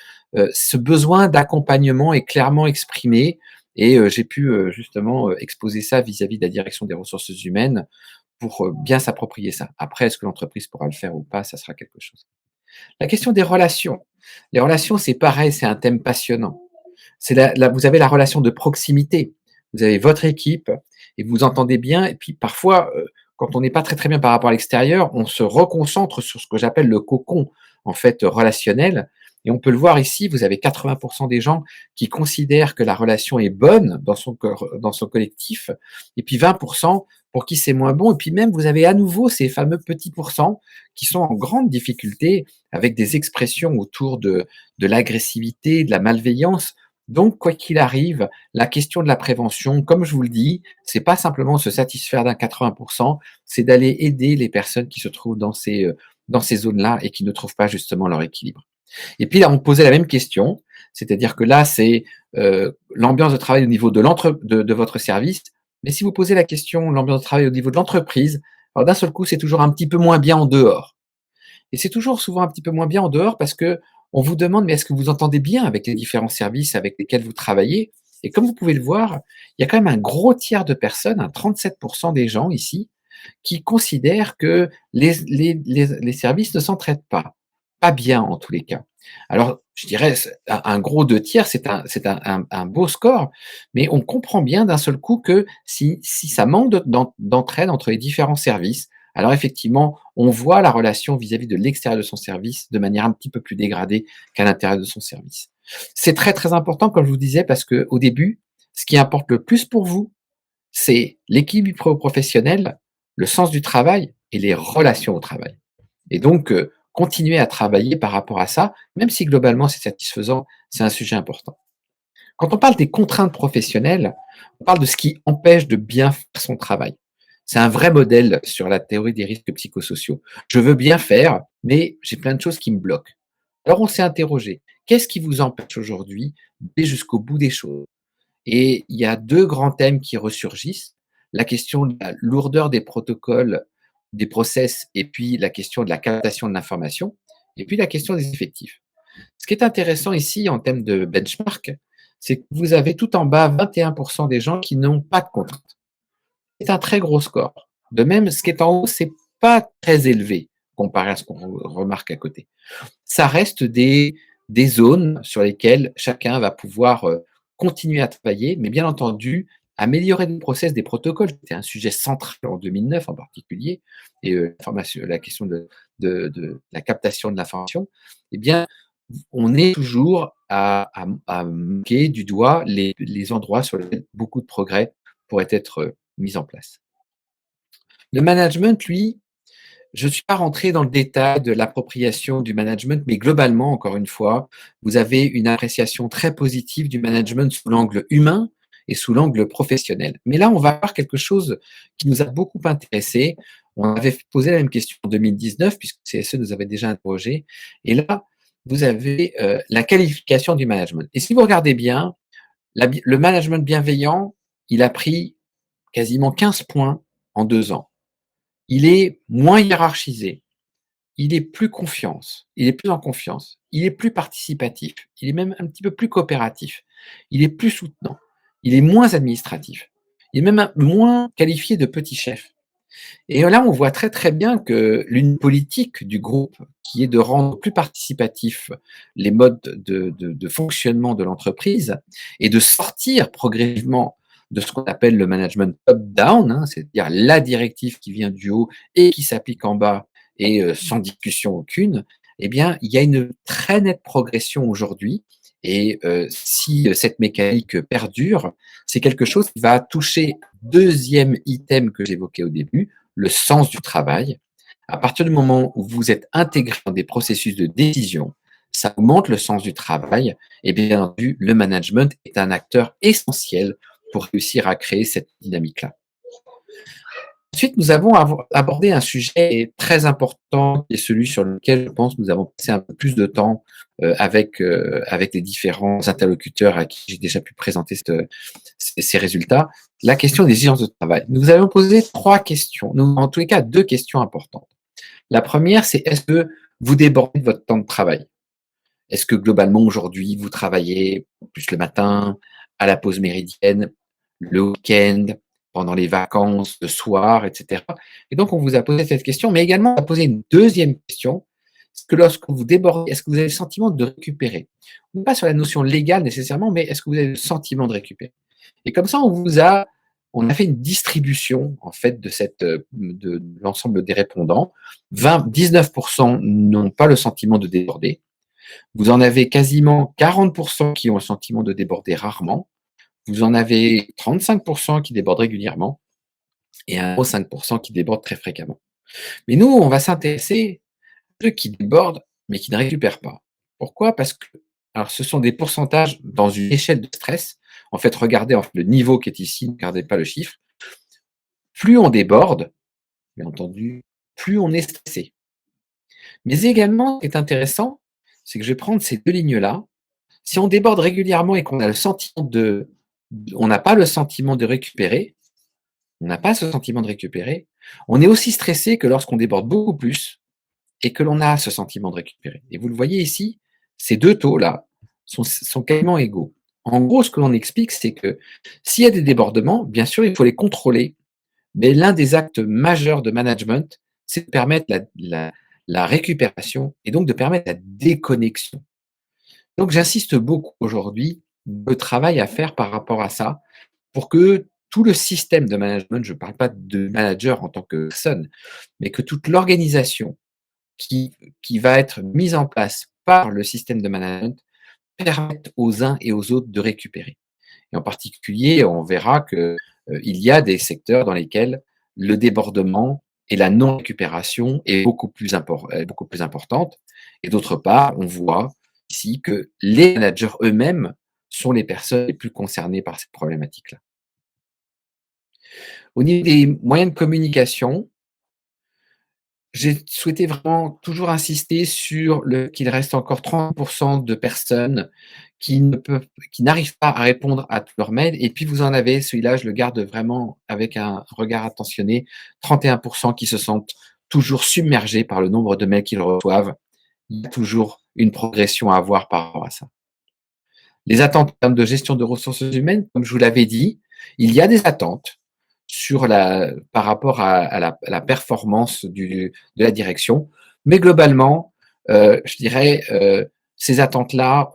S3: ce besoin d'accompagnement est clairement exprimé, et j'ai pu justement exposer ça vis-à-vis de la direction des ressources humaines pour bien s'approprier ça. Après, est-ce que l'entreprise pourra le faire ou pas, ça sera quelque chose. La question des relations. Les relations, c'est pareil, c'est un thème passionnant. Vous avez la relation de proximité. Vous avez votre équipe et vous vous entendez bien. Et puis parfois, quand on n'est pas très très bien par rapport à l'extérieur, on se reconcentre sur ce que j'appelle le cocon en fait relationnel. Et on peut le voir ici, vous avez 80% des gens qui considèrent que la relation est bonne dans son collectif, et puis 20% pour qui c'est moins bon. Et puis même, vous avez à nouveau ces fameux petits pourcents qui sont en grande difficulté avec des expressions autour de l'agressivité, de la malveillance. Donc, quoi qu'il arrive, la question de la prévention, comme je vous le dis, c'est pas simplement se satisfaire d'un 80%, c'est d'aller aider les personnes qui se trouvent dans ces zones-là et qui ne trouvent pas justement leur équilibre. Et puis là, on posait la même question, c'est-à-dire que là, c'est l'ambiance de travail au niveau de votre service. Mais si vous posez la question, l'ambiance de travail au niveau de l'entreprise, alors d'un seul coup, c'est toujours un petit peu moins bien en dehors. Et c'est toujours souvent un petit peu moins bien en dehors parce que on vous demande, mais est-ce que vous entendez bien avec les différents services avec lesquels vous travaillez? Et comme vous pouvez le voir, il y a quand même un gros tiers de personnes, 37% des gens ici, qui considèrent que les services ne s'entraident pas bien en tous les cas. Alors, je dirais, un gros 2 tiers, c'est un beau score, mais on comprend bien d'un seul coup que si ça manque d'entraide entre les différents services, alors effectivement, on voit la relation vis-à-vis de l'extérieur de son service de manière un petit peu plus dégradée qu'à l'intérieur de son service. C'est très très important, comme je vous disais, parce que au début, ce qui importe le plus pour vous, c'est l'équilibre professionnel, le sens du travail et les relations au travail. Et donc, continuer à travailler par rapport à ça, même si globalement c'est satisfaisant, c'est un sujet important. Quand on parle des contraintes professionnelles, on parle de ce qui empêche de bien faire son travail. C'est un vrai modèle sur la théorie des risques psychosociaux. Je veux bien faire, mais j'ai plein de choses qui me bloquent. Alors on s'est interrogé, qu'est-ce qui vous empêche aujourd'hui d'aller jusqu'au bout des choses? Et il y a 2 grands thèmes qui ressurgissent. La question de la lourdeur des protocoles, des process, et puis la question de la captation de l'information, et puis la question des effectifs. Ce qui est intéressant ici en termes de benchmark, c'est que vous avez tout en bas 21% des gens qui n'ont pas de contraintes. C'est un très gros score. De même, ce qui est en haut, c'est pas très élevé comparé à ce qu'on remarque à côté. Ça reste des zones sur lesquelles chacun va pouvoir continuer à travailler, mais bien entendu, améliorer le process des protocoles. C'était un sujet central en 2009 en particulier, et la question de la captation de l'information. Eh bien, on est toujours à marquer du doigt les endroits sur lesquels beaucoup de progrès pourraient être mis en place. Le management, lui, je ne suis pas rentré dans le détail de l'appropriation du management, mais globalement, encore une fois, vous avez une appréciation très positive du management sous l'angle humain et sous l'angle professionnel. Mais là, on va voir quelque chose qui nous a beaucoup intéressé. On avait posé la même question en 2019, puisque CSE nous avait déjà interrogé. Et là, vous avez la qualification du management. Et si vous regardez bien, le management bienveillant, il a pris quasiment 15 points en 2 ans. Il est moins hiérarchisé, il est plus en confiance, il est plus participatif, il est même un petit peu plus coopératif, il est plus soutenant, il est moins administratif, il est même moins qualifié de petit chef. Et là, on voit très très bien que l'une politique du groupe, qui est de rendre plus participatifs les modes de fonctionnement de l'entreprise et de sortir progressivement de ce qu'on appelle le management top-down, hein, c'est-à-dire la directive qui vient du haut et qui s'applique en bas et sans discussion aucune, eh bien, il y a une très nette progression aujourd'hui. Et si cette mécanique perdure, c'est quelque chose qui va toucher deuxième item que j'évoquais au début, le sens du travail, À partir du moment où vous êtes intégré dans des processus de décision, ça augmente le sens du travail et bien entendu, le management est un acteur essentiel pour réussir à créer cette dynamique-là. Ensuite, nous avons abordé un sujet très important qui est celui sur lequel je pense que nous avons passé un peu plus de temps avec les différents interlocuteurs à qui j'ai déjà pu présenter ces résultats, la question des exigences de travail. Nous avons posé 3 questions, en tous les cas 2 questions importantes. La première, c'est est-ce que vous débordez de votre temps de travail? Est-ce que globalement aujourd'hui vous travaillez plus le matin, à la pause méridienne, le week-end, pendant les vacances, le soir, etc. Et donc on vous a posé cette question, mais également on a posé une deuxième question, est-ce que lorsque vous débordez, est-ce que vous avez le sentiment de récupérer? Pas sur la notion légale nécessairement, mais est-ce que vous avez le sentiment de récupérer? Et comme ça, on a fait une distribution en fait de l'ensemble des répondants. 19% n'ont pas le sentiment de déborder. Vous en avez quasiment 40% qui ont le sentiment de déborder rarement. Vous en avez 35% qui débordent régulièrement et 5% qui débordent très fréquemment. Mais nous, on va s'intéresser à ceux qui débordent mais qui ne récupèrent pas. Pourquoi? Parce que alors, ce sont des pourcentages dans une échelle de stress. En fait, regardez le niveau qui est ici, ne regardez pas le chiffre. Plus on déborde, bien entendu, plus on est stressé. Mais également, ce qui est intéressant, c'est que je vais prendre ces 2 lignes-là. Si on déborde régulièrement et qu'on a le sentiment on n'a pas le sentiment de récupérer, on n'a pas ce sentiment de récupérer, on est aussi stressé que lorsqu'on déborde beaucoup plus et que l'on a ce sentiment de récupérer. Et vous le voyez ici, ces 2 taux-là sont quasiment égaux. En gros, ce que l'on explique, c'est que s'il y a des débordements, bien sûr, il faut les contrôler, mais l'un des actes majeurs de management, c'est de permettre la récupération et donc de permettre la déconnexion. Donc j'insiste beaucoup aujourd'hui, le travail à faire par rapport à ça, pour que tout le système de management, je ne parle pas de manager en tant que personne, mais que toute l'organisation qui va être mise en place par le système de management permette aux uns et aux autres de récupérer. Et en particulier, on verra que il y a des secteurs dans lesquels le débordement et la non-récupération est beaucoup plus importante. Et d'autre part, on voit ici que les managers eux-mêmes sont les personnes les plus concernées par cette problématique-là. Au niveau des moyens de communication, j'ai souhaité vraiment toujours insister sur qu'il reste encore 30% de personnes qui n'arrivent pas à répondre à tous leurs mails. Et puis vous en avez, celui-là, je le garde vraiment avec un regard attentionné, 31% qui se sentent toujours submergés par le nombre de mails qu'ils reçoivent. Il y a toujours une progression à avoir par rapport à ça. Les attentes en termes de gestion de ressources humaines, comme je vous l'avais dit, il y a des attentes par rapport à la performance de la direction. Mais globalement, je dirais, ces attentes-là,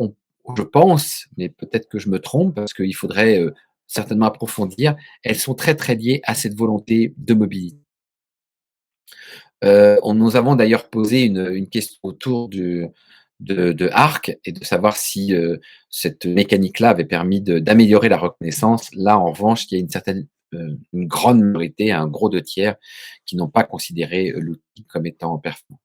S3: je pense, mais peut-être que je me trompe, parce qu'il faudrait certainement approfondir, elles sont très, très liées à cette volonté de mobilité. Nous avons d'ailleurs posé une question autour de ARC et de savoir si cette mécanique-là avait permis d'améliorer la reconnaissance. Là, en revanche, il y a une grande minorité, un gros 2 tiers, qui n'ont pas considéré l'outil comme étant performant.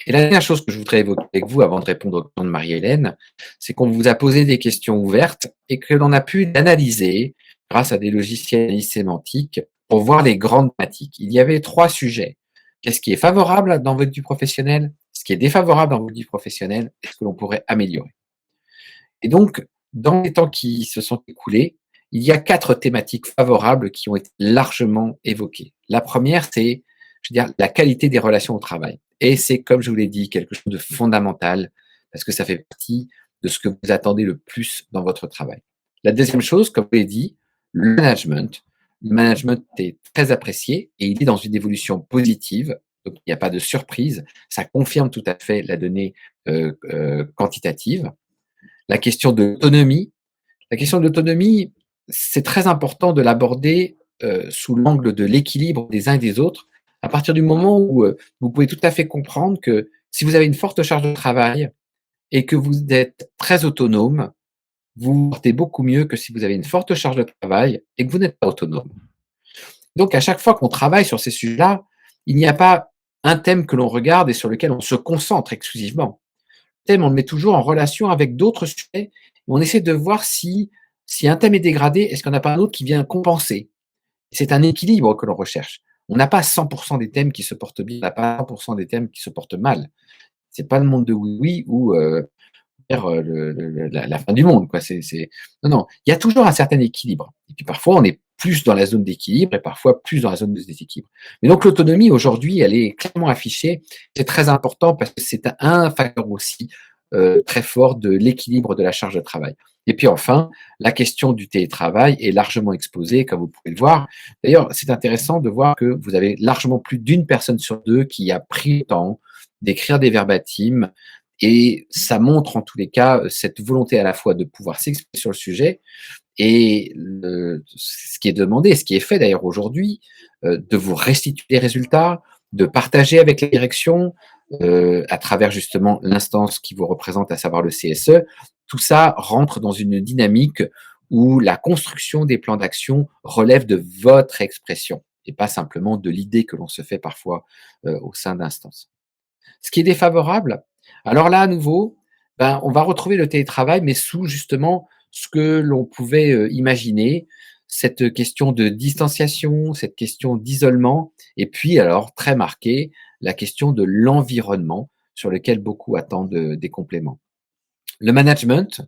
S3: Et la dernière chose que je voudrais évoquer avec vous avant de répondre aux questions de Marie-Hélène, c'est qu'on vous a posé des questions ouvertes et que l'on a pu analyser grâce à des logiciels sémantiques pour voir les grandes thématiques. Il y avait 3 sujets. Qu'est-ce qui est favorable dans votre vie professionnelle? Ce qui est défavorable dans votre vie professionnelle? Est-ce que l'on pourrait améliorer? Et donc, dans les temps qui se sont écoulés, il y a 4 thématiques favorables qui ont été largement évoquées. La première, c'est, je veux dire, la qualité des relations au travail. Et c'est, comme je vous l'ai dit, quelque chose de fondamental parce que ça fait partie de ce que vous attendez le plus dans votre travail. La deuxième chose, comme je vous l'ai dit, le management. Le management est très apprécié et il est dans une évolution positive. Donc, il n'y a pas de surprise. Ça confirme tout à fait la donnée quantitative. La question de l'autonomie. La question de l'autonomie, c'est très important de l'aborder sous l'angle de l'équilibre des uns et des autres, à partir du moment où vous pouvez tout à fait comprendre que si vous avez une forte charge de travail et que vous êtes très autonome, vous vous portez beaucoup mieux que si vous avez une forte charge de travail et que vous n'êtes pas autonome. Donc, à chaque fois qu'on travaille sur ces sujets-là, il n'y a pas un thème que l'on regarde et sur lequel on se concentre exclusivement. Le thème, on le met toujours en relation avec d'autres sujets. On essaie de voir si un thème est dégradé, est-ce qu'on n'a pas un autre qui vient compenser? C'est un équilibre que l'on recherche. On n'a pas 100% des thèmes qui se portent bien, on n'a pas 100% des thèmes qui se portent mal. C'est pas le monde de oui oui ou la fin du monde, quoi. Non, non, il y a toujours un certain équilibre. Et puis parfois, on est plus dans la zone d'équilibre et parfois plus dans la zone de déséquilibre. Mais donc l'autonomie aujourd'hui, elle est clairement affichée. C'est très important parce que c'est un facteur aussi très fort de l'équilibre de la charge de travail. Et puis enfin, la question du télétravail est largement exposée, comme vous pouvez le voir. D'ailleurs, c'est intéressant de voir que vous avez largement plus d'une personne sur deux qui a pris le temps d'écrire des verbatims, et ça montre en tous les cas cette volonté à la fois de pouvoir s'exprimer sur le sujet et ce qui est demandé, ce qui est fait d'ailleurs aujourd'hui, de vous restituer les résultats, de partager avec la direction à travers justement l'instance qui vous représente, à savoir le CSE. Tout ça rentre dans une dynamique où la construction des plans d'action relève de votre expression et pas simplement de l'idée que l'on se fait parfois au sein d'instances. Ce qui est défavorable, alors là, à nouveau, ben, on va retrouver le télétravail, mais sous justement ce que l'on pouvait imaginer, cette question de distanciation, cette question d'isolement, et puis alors très marquée, la question de l'environnement sur lequel beaucoup attendent des compléments. Le management,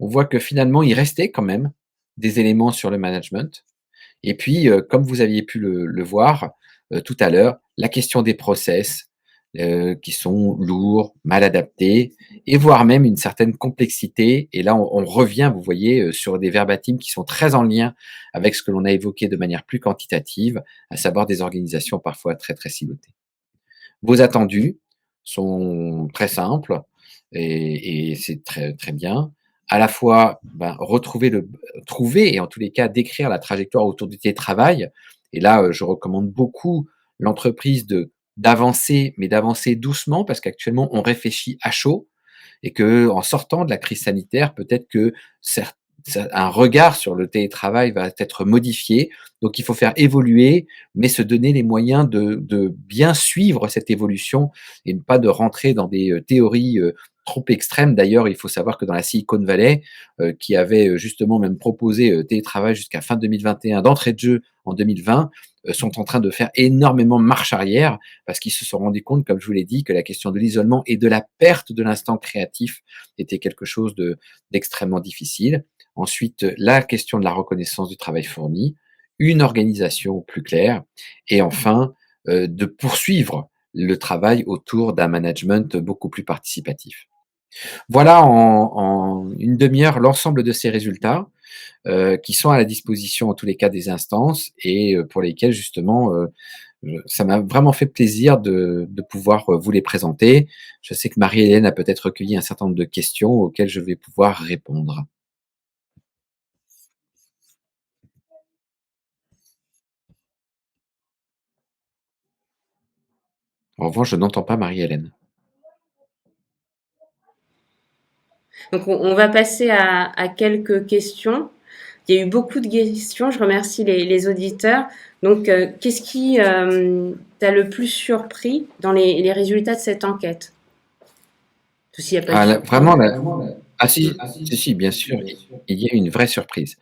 S3: on voit que finalement, il restait quand même des éléments sur le management. Et puis, comme vous aviez pu le voir tout à l'heure, la question des process qui sont lourds, mal adaptés, et voire même une certaine complexité. Et là, on revient, vous voyez, sur des verbatims qui sont très en lien avec ce que l'on a évoqué de manière plus quantitative, à savoir des organisations parfois très, très silotées. Vos attendus sont très simples et c'est très, très bien. À la fois, ben, trouver et en tous les cas décrire la trajectoire autour du télétravail. Et là, je recommande beaucoup l'entreprise d'avancer, mais d'avancer doucement parce qu'actuellement, on réfléchit à chaud et que en sortant de la crise sanitaire, peut-être que un regard sur le télétravail va être modifié. Donc, il faut faire évoluer, mais se donner les moyens de bien suivre cette évolution et ne pas de rentrer dans des théories trop extrêmes. D'ailleurs, il faut savoir que dans la Silicon Valley, qui avait justement même proposé télétravail jusqu'à fin 2021, d'entrée de jeu en 2020, sont en train de faire énormément marche arrière parce qu'ils se sont rendus compte, comme je vous l'ai dit, que la question de l'isolement et de la perte de l'instant créatif était quelque chose d'extrêmement difficile. Ensuite, la question de la reconnaissance du travail fourni, une organisation plus claire et enfin, de poursuivre le travail autour d'un management beaucoup plus participatif. Voilà en une demi-heure l'ensemble de ces résultats qui sont à la disposition en tous les cas des instances et pour lesquels justement ça m'a vraiment fait plaisir de pouvoir vous les présenter. Je sais que Marie-Hélène a peut-être recueilli un certain nombre de questions auxquelles je vais pouvoir répondre. En revanche, je n'entends pas Marie-Hélène.
S2: Donc on va passer à quelques questions. Il y a eu beaucoup de questions. Je remercie les auditeurs. Donc, qu'est-ce qui t'a le plus surpris dans les résultats de cette enquête? S'il n'y a pas de
S3: Vraiment,
S2: surprise.
S3: ah si, bien sûr, il y a une vraie surprise.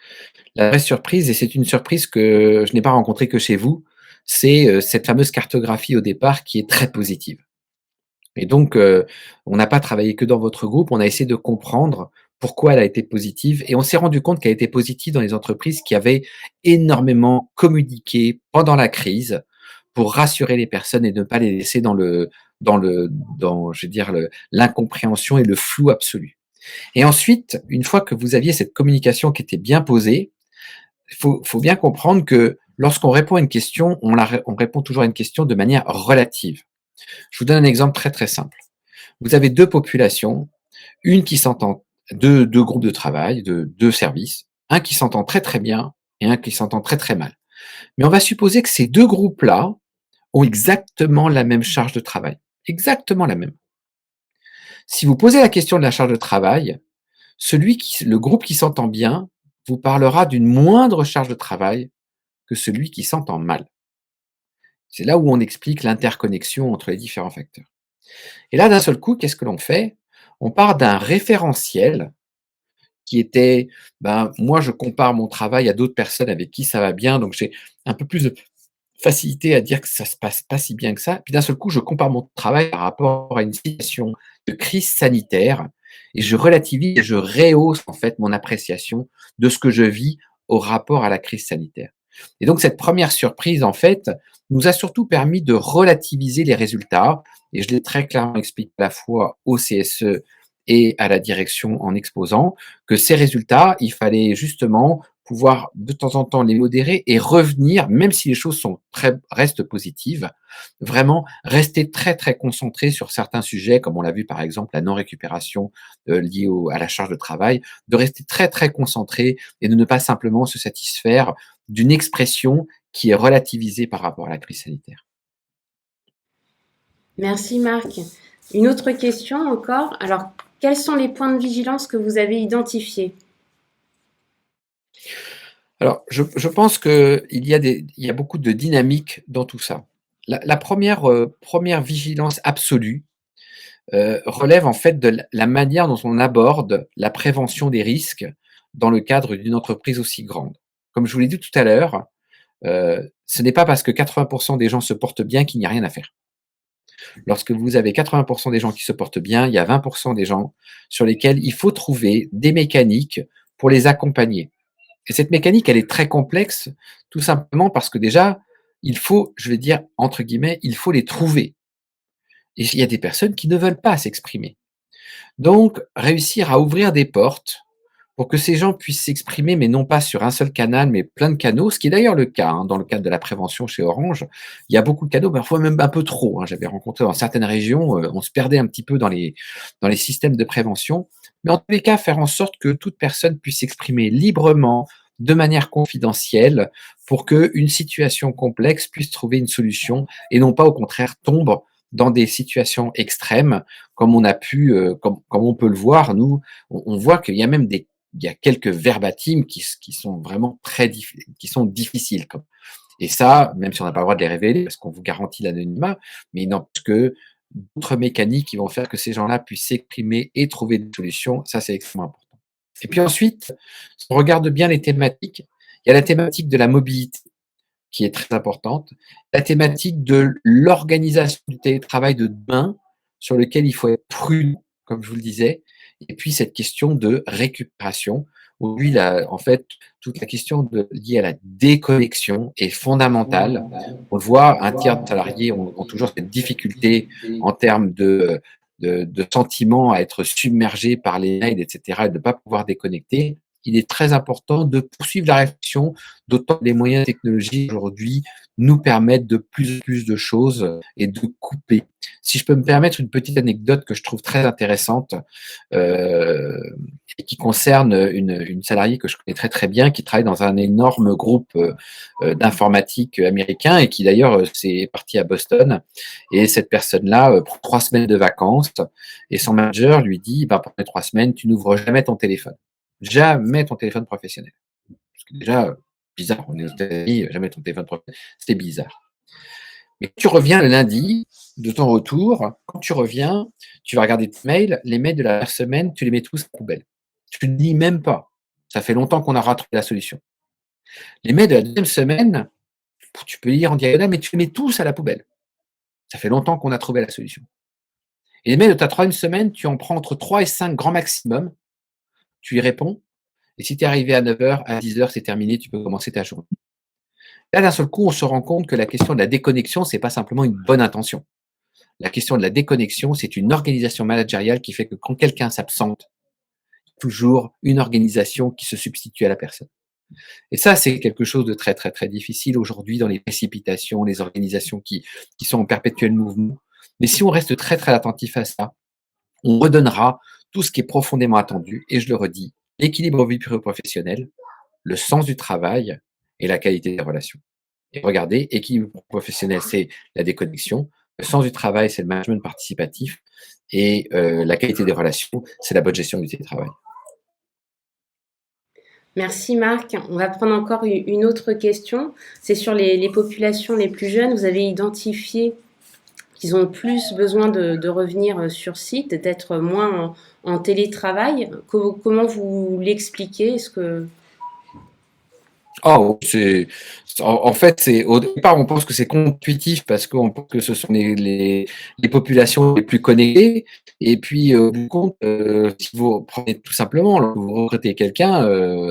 S3: La vraie surprise, et c'est une surprise que je n'ai pas rencontrée que chez vous, c'est cette fameuse cartographie au départ qui est très positive. Et donc, on n'a pas travaillé que dans votre groupe, on a essayé de comprendre pourquoi elle a été positive et on s'est rendu compte qu'elle était positive dans les entreprises qui avaient énormément communiqué pendant la crise pour rassurer les personnes et ne pas les laisser je veux dire, l'incompréhension et le flou absolu. Et ensuite, une fois que vous aviez cette communication qui était bien posée, faut bien comprendre que lorsqu'on répond à une question, on répond toujours à une question de manière relative. Je vous donne un exemple très très simple. Vous avez deux populations, une qui s'entend, deux groupes de travail, deux services, un qui s'entend très très bien et un qui s'entend très très mal. Mais on va supposer que ces deux groupes-là ont exactement la même charge de travail, exactement la même. Si vous posez la question de la charge de travail, le groupe qui s'entend bien vous parlera d'une moindre charge de travail que celui qui s'entend mal. C'est là où on explique l'interconnexion entre les différents facteurs. Et là, d'un seul coup, qu'est-ce que l'on fait? On part d'un référentiel qui était, ben, moi, je compare mon travail à d'autres personnes avec qui ça va bien, donc j'ai un peu plus de facilité à dire que ça se passe pas si bien que ça. Puis d'un seul coup, je compare mon travail par rapport à une situation de crise sanitaire et je relativise et je rehausse en fait mon appréciation de ce que je vis au rapport à la crise sanitaire. Et donc cette première surprise en fait nous a surtout permis de relativiser les résultats et je l'ai très clairement expliqué à la fois au CSE et à la direction en exposant que ces résultats, il fallait justement pouvoir de temps en temps les modérer et revenir, même si les choses restent positives, vraiment rester très très concentré sur certains sujets, comme on l'a vu par exemple la non-récupération liée à la charge de travail, de rester très très concentré et de ne pas simplement se satisfaire d'une expression qui est relativisée par rapport à la crise sanitaire.
S2: Merci Marc. Une autre question encore. Alors, quels sont les points de vigilance que vous avez identifiés?
S3: Alors, je pense qu'il y a beaucoup de dynamique dans tout ça. La première vigilance absolue relève en fait de la manière dont on aborde la prévention des risques dans le cadre d'une entreprise aussi grande. Comme je vous l'ai dit tout à l'heure, ce n'est pas parce que 80% des gens se portent bien qu'il n'y a rien à faire. Lorsque vous avez 80% des gens qui se portent bien, il y a 20% des gens sur lesquels il faut trouver des mécaniques pour les accompagner. Et cette mécanique, elle est très complexe, tout simplement parce que déjà, il faut, je vais dire, entre guillemets, il faut les trouver. Et il y a des personnes qui ne veulent pas s'exprimer. Donc, réussir à ouvrir des portes pour que ces gens puissent s'exprimer, mais non pas sur un seul canal, mais plein de canaux, ce qui est d'ailleurs le cas dans le cadre de la prévention chez Orange. Il y a beaucoup de canaux, parfois même un peu trop. J'avais rencontré dans certaines régions, on se perdait un petit peu dans les systèmes de prévention. Mais en tous les cas, faire en sorte que toute personne puisse s'exprimer librement, de manière confidentielle, pour qu'une situation complexe puisse trouver une solution et non pas au contraire tombe dans des situations extrêmes, comme on a pu, comme on peut le voir, nous, on voit qu'il y a même il y a quelques verbatim qui sont vraiment qui sont difficiles. Et ça, même si on n'a pas le droit de les révéler, parce qu'on vous garantit l'anonymat, mais il n'empêche que d'autres mécaniques qui vont faire que ces gens-là puissent s'exprimer et trouver des solutions, ça c'est extrêmement important. Et puis ensuite, si on regarde bien les thématiques, il y a la thématique de la mobilité qui est très importante, la thématique de l'organisation du télétravail de demain, sur lequel il faut être prudent, comme je vous le disais, et puis cette question de récupération, où lui, en fait, toute la question liée à la déconnexion est fondamentale. On le voit, un tiers de salariés ont toujours cette difficulté en termes de sentiment à être submergé par les mails, etc., et de ne pas pouvoir déconnecter. Il est très important de poursuivre la réflexion, d'autant que les moyens technologiques aujourd'hui nous permettent de plus en plus de choses et de couper. Si je peux me permettre une petite anecdote que je trouve très intéressante euh, et qui concerne une salariée que je connais très très bien, qui travaille dans un énorme groupe d'informatique américain et qui d'ailleurs s'est partie à Boston. Et cette personne-là prend 3 semaines de vacances et son manager lui dit, bah, pendant les 3 semaines, tu n'ouvres jamais ton téléphone. Jamais ton téléphone professionnel. Parce que déjà, bizarre, on est aux États-Unis, jamais ton téléphone professionnel, c'était bizarre. Mais quand tu reviens le lundi de ton retour, quand tu reviens, tu vas regarder tes mails, les mails de la semaine, tu les mets tous à la poubelle. Tu ne lis même pas. Ça fait longtemps qu'on a trouvé la solution. Les mails de la deuxième semaine, tu peux lire en diagonale, mais tu les mets tous à la poubelle. Ça fait longtemps qu'on a trouvé la solution. Et les mails de ta troisième semaine, tu en prends entre 3 et 5 grands maximum, tu y réponds, et si tu es arrivé à 9h, à 10h, c'est terminé, tu peux commencer ta journée. Là, d'un seul coup, on se rend compte que la question de la déconnexion, c'est pas simplement une bonne intention. La question de la déconnexion, c'est une organisation managériale qui fait que quand quelqu'un s'absente, il y a toujours une organisation qui se substitue à la personne. Et ça, c'est quelque chose de très, très, très difficile aujourd'hui dans les précipitations, les organisations qui sont en perpétuel mouvement. Mais si on reste très, très attentif à ça, on redonnera tout ce qui est profondément attendu. Et je le redis, l'équilibre vie professionnelle, le sens du travail et la qualité des relations. Et regardez, équilibre professionnel, c'est la déconnexion. Le sens du travail, c'est le management participatif. Et la qualité des relations, c'est la bonne gestion du télétravail.
S2: Merci Marc. On va prendre encore une autre question. C'est sur les populations les plus jeunes. Vous avez identifié qu'ils ont plus besoin de revenir sur site, d'être moins en télétravail. Comment vous l'expliquez? Est-ce que...
S3: Oh, en fait, au départ, on pense que c'est contre-intuitif parce qu'on pense que ce sont les populations les plus connectées. Et puis, au bout du compte, si vous prenez tout simplement, lorsque vous recrutez quelqu'un,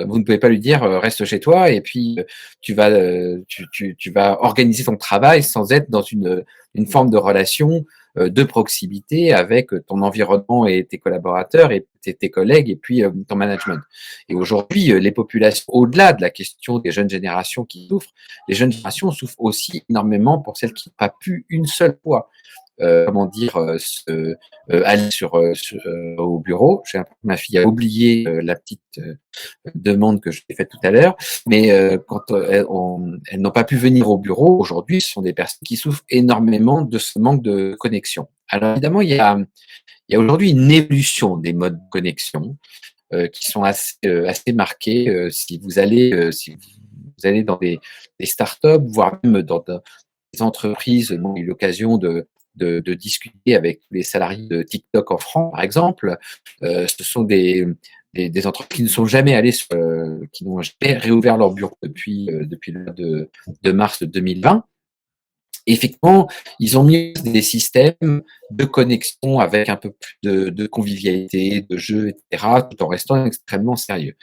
S3: vous ne pouvez pas lui dire reste chez toi et puis tu vas organiser ton travail sans être dans une forme de relation de proximité avec ton environnement et tes collaborateurs et tes collègues et puis ton management. Et aujourd'hui, les populations, au-delà de la question des jeunes générations qui souffrent, les jeunes générations souffrent aussi énormément pour celles qui n'ont pas pu une seule fois, aller au bureau. J'ai l'impression que ma fille a oublié la petite demande que je t'ai faite tout à l'heure, mais quand elles n'ont pas pu venir au bureau, aujourd'hui, ce sont des personnes qui souffrent énormément de ce manque de connexion. Alors évidemment, il y a aujourd'hui une évolution des modes de connexion qui sont assez marqués. Si vous allez dans des startups, voire même dans des entreprises, moi, j'ai eu l'occasion de discuter avec les salariés de TikTok en France, par exemple. Ce sont des entreprises qui ne sont jamais allées qui n'ont jamais réouvert leur bureau depuis le mois de mars 2020. Effectivement, ils ont mis des systèmes de connexion avec un peu plus de convivialité, de jeux, etc., tout en restant extrêmement sérieux.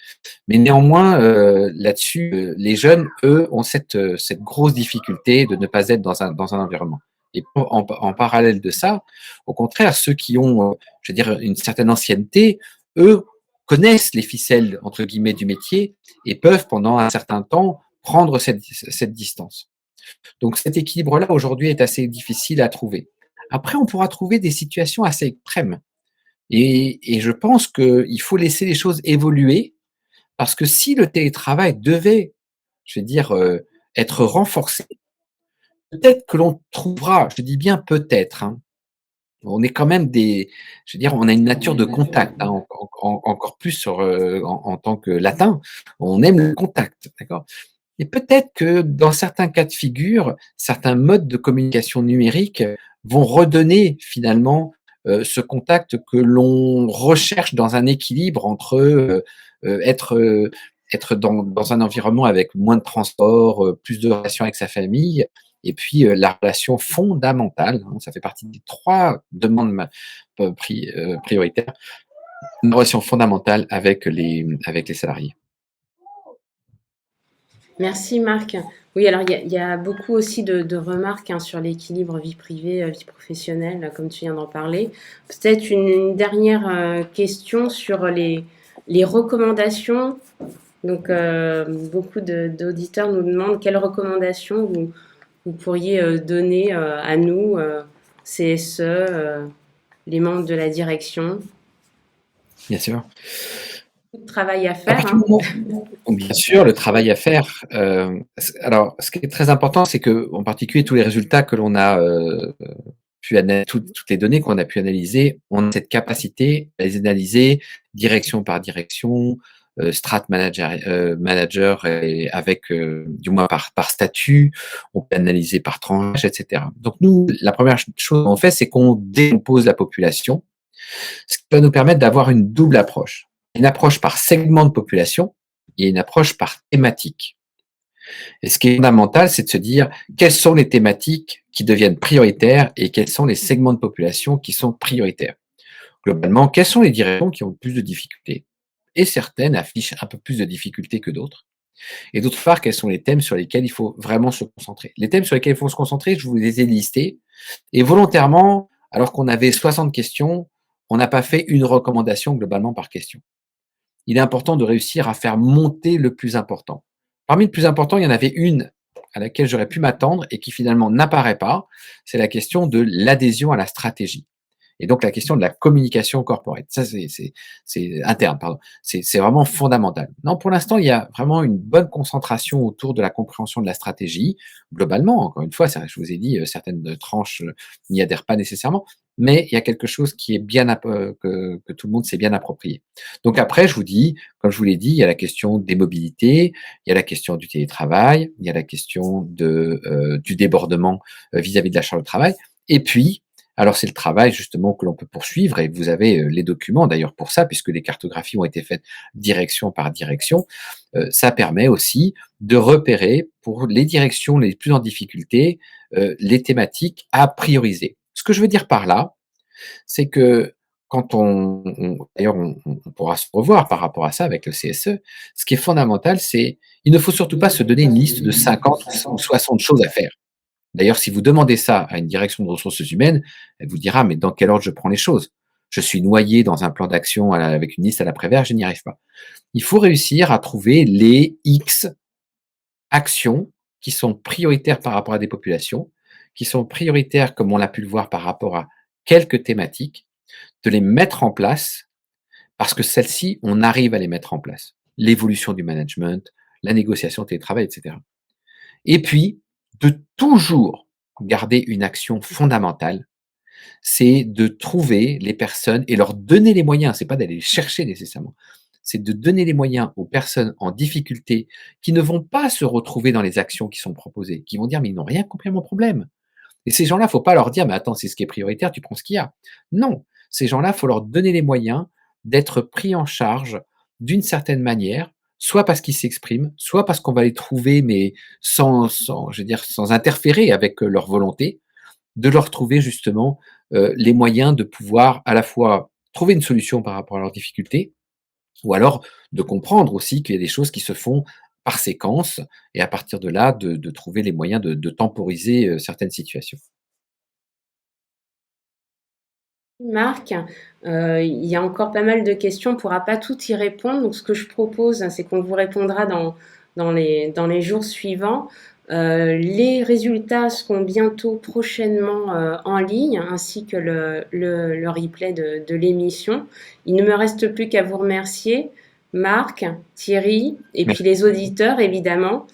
S3: Mais néanmoins, là-dessus, les jeunes, eux, ont cette grosse difficulté de ne pas être dans un environnement. Et en parallèle de ça, au contraire, ceux qui ont, je veux dire, une certaine ancienneté, eux, connaissent les ficelles, entre guillemets, du métier et peuvent, pendant un certain temps, prendre cette distance. Donc cet équilibre-là, aujourd'hui, est assez difficile à trouver. Après, on pourra trouver des situations assez extrêmes. Et je pense qu'il faut laisser les choses évoluer, parce que si le télétravail devait, je veux dire, être renforcé, peut-être que l'on trouvera, je dis bien peut-être, hein, on est quand même je veux dire, on a une nature de contact, hein, encore plus en tant que latin, on aime le contact, d'accord? Et peut-être que dans certains cas de figure, certains modes de communication numérique vont redonner finalement ce contact que l'on recherche dans un équilibre entre être dans un environnement avec moins de transport, plus de relations avec sa famille, et puis la relation fondamentale, hein, ça fait partie des 3 demandes prioritaires, une relation fondamentale avec les salariés.
S2: Merci Marc. Oui, alors il y a beaucoup aussi de remarques sur l'équilibre vie privée, vie professionnelle, comme tu viens d'en parler. Peut-être une dernière question sur les recommandations. Donc, beaucoup d'auditeurs nous demandent quelles recommandations vous pourriez donner à nous, CSE, les membres de la direction.
S3: Bien sûr.
S2: Beaucoup de travail à
S3: À
S2: faire.
S3: partir du moment bien sûr, le travail à faire. Alors, ce qui est très important, c'est que, en particulier, tous les résultats que l'on a toutes les données qu'on a pu analyser, on a cette capacité à les analyser direction par direction, strat manager et avec du moins par statut, on peut analyser par tranche, etc. Donc nous, la première chose qu'on fait, c'est qu'on décompose la population, ce qui va nous permettre d'avoir une double approche. Une approche par segment de population et une approche par thématique. Et ce qui est fondamental, c'est de se dire quelles sont les thématiques qui deviennent prioritaires et quels sont les segments de population qui sont prioritaires. Globalement, quelles sont les directions qui ont le plus de difficultés? Et certaines affichent un peu plus de difficultés que d'autres. Et d'autre part, quels sont les thèmes sur lesquels il faut vraiment se concentrer? Les thèmes sur lesquels il faut se concentrer, je vous les ai listés. Et volontairement, alors qu'on avait 60 questions, on n'a pas fait une recommandation globalement par question. Il est important de réussir à faire monter le plus important. Parmi le plus important, il y en avait une à laquelle j'aurais pu m'attendre et qui finalement n'apparaît pas. C'est la question de l'adhésion à la stratégie. Et donc la question de la communication corporate. Ça, c'est interne, pardon. C'est vraiment fondamental. Non, pour l'instant, il y a vraiment une bonne concentration autour de la compréhension de la stratégie. Globalement, encore une fois, je vous ai dit, certaines tranches n'y adhèrent pas nécessairement. mais il y a quelque chose qui est que tout le monde s'est bien approprié. Donc après, je vous dis, comme je vous l'ai dit, il y a la question des mobilités, il y a la question du télétravail, il y a la question du débordement vis-à-vis de la charge de travail. Et puis, alors c'est le travail justement que l'on peut poursuivre, et vous avez les documents d'ailleurs pour ça, puisque les cartographies ont été faites direction par direction. Ça permet aussi de repérer pour les directions les plus en difficulté les thématiques à prioriser. Ce que je veux dire par là, c'est que quand d'ailleurs on pourra se revoir par rapport à ça avec le CSE, ce qui est fondamental, c'est il ne faut surtout pas se donner une liste de 50 ou 60 choses à faire. D'ailleurs, si vous demandez ça à une direction de ressources humaines, elle vous dira, mais dans quel ordre je prends les choses? Je suis noyé dans un plan d'action avec une liste à l'après-vert, je n'y arrive pas. Il faut réussir à trouver les X actions qui sont prioritaires par rapport à des populations, qui sont prioritaires, comme on l'a pu le voir, par rapport à quelques thématiques, de les mettre en place, parce que celles-ci, on arrive à les mettre en place. L'évolution du management, la négociation télétravail, etc. Et puis, de toujours garder une action fondamentale, c'est de trouver les personnes et leur donner les moyens, c'est pas d'aller les chercher nécessairement, c'est de donner les moyens aux personnes en difficulté qui ne vont pas se retrouver dans les actions qui sont proposées, qui vont dire mais ils n'ont rien compris à mon problème. Et ces gens-là, faut pas leur dire mais attends, c'est ce qui est prioritaire, tu prends ce qu'il y a. Non, ces gens-là, faut leur donner les moyens d'être pris en charge d'une certaine manière, soit parce qu'ils s'expriment, soit parce qu'on va les trouver mais je veux dire, sans interférer avec leur volonté, de leur trouver justement les moyens de pouvoir à la fois trouver une solution par rapport à leurs difficultés, ou alors de comprendre aussi qu'il y a des choses qui se font par séquence, et à partir de là, de trouver les moyens de temporiser certaines situations.
S2: Marc, il y a encore pas mal de questions, on ne pourra pas tout y répondre. Donc, ce que je propose, hein, c'est qu'on vous répondra dans les jours suivants. Les résultats seront bientôt prochainement en ligne, ainsi que le replay de l'émission. Il ne me reste plus qu'à vous remercier, Marc, Thierry, et puis
S3: Merci.
S2: les auditeurs, évidemment.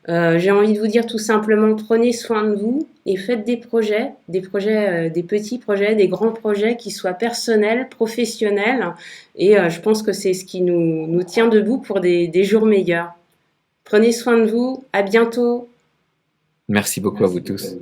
S2: J'ai envie de vous dire tout simplement, prenez soin de vous et faites des projets, des petits projets, des grands projets qui soient personnels, professionnels. Et je pense que c'est ce qui nous tient debout pour des jours meilleurs. Prenez soin de vous. À bientôt.
S3: Merci beaucoup à vous tous.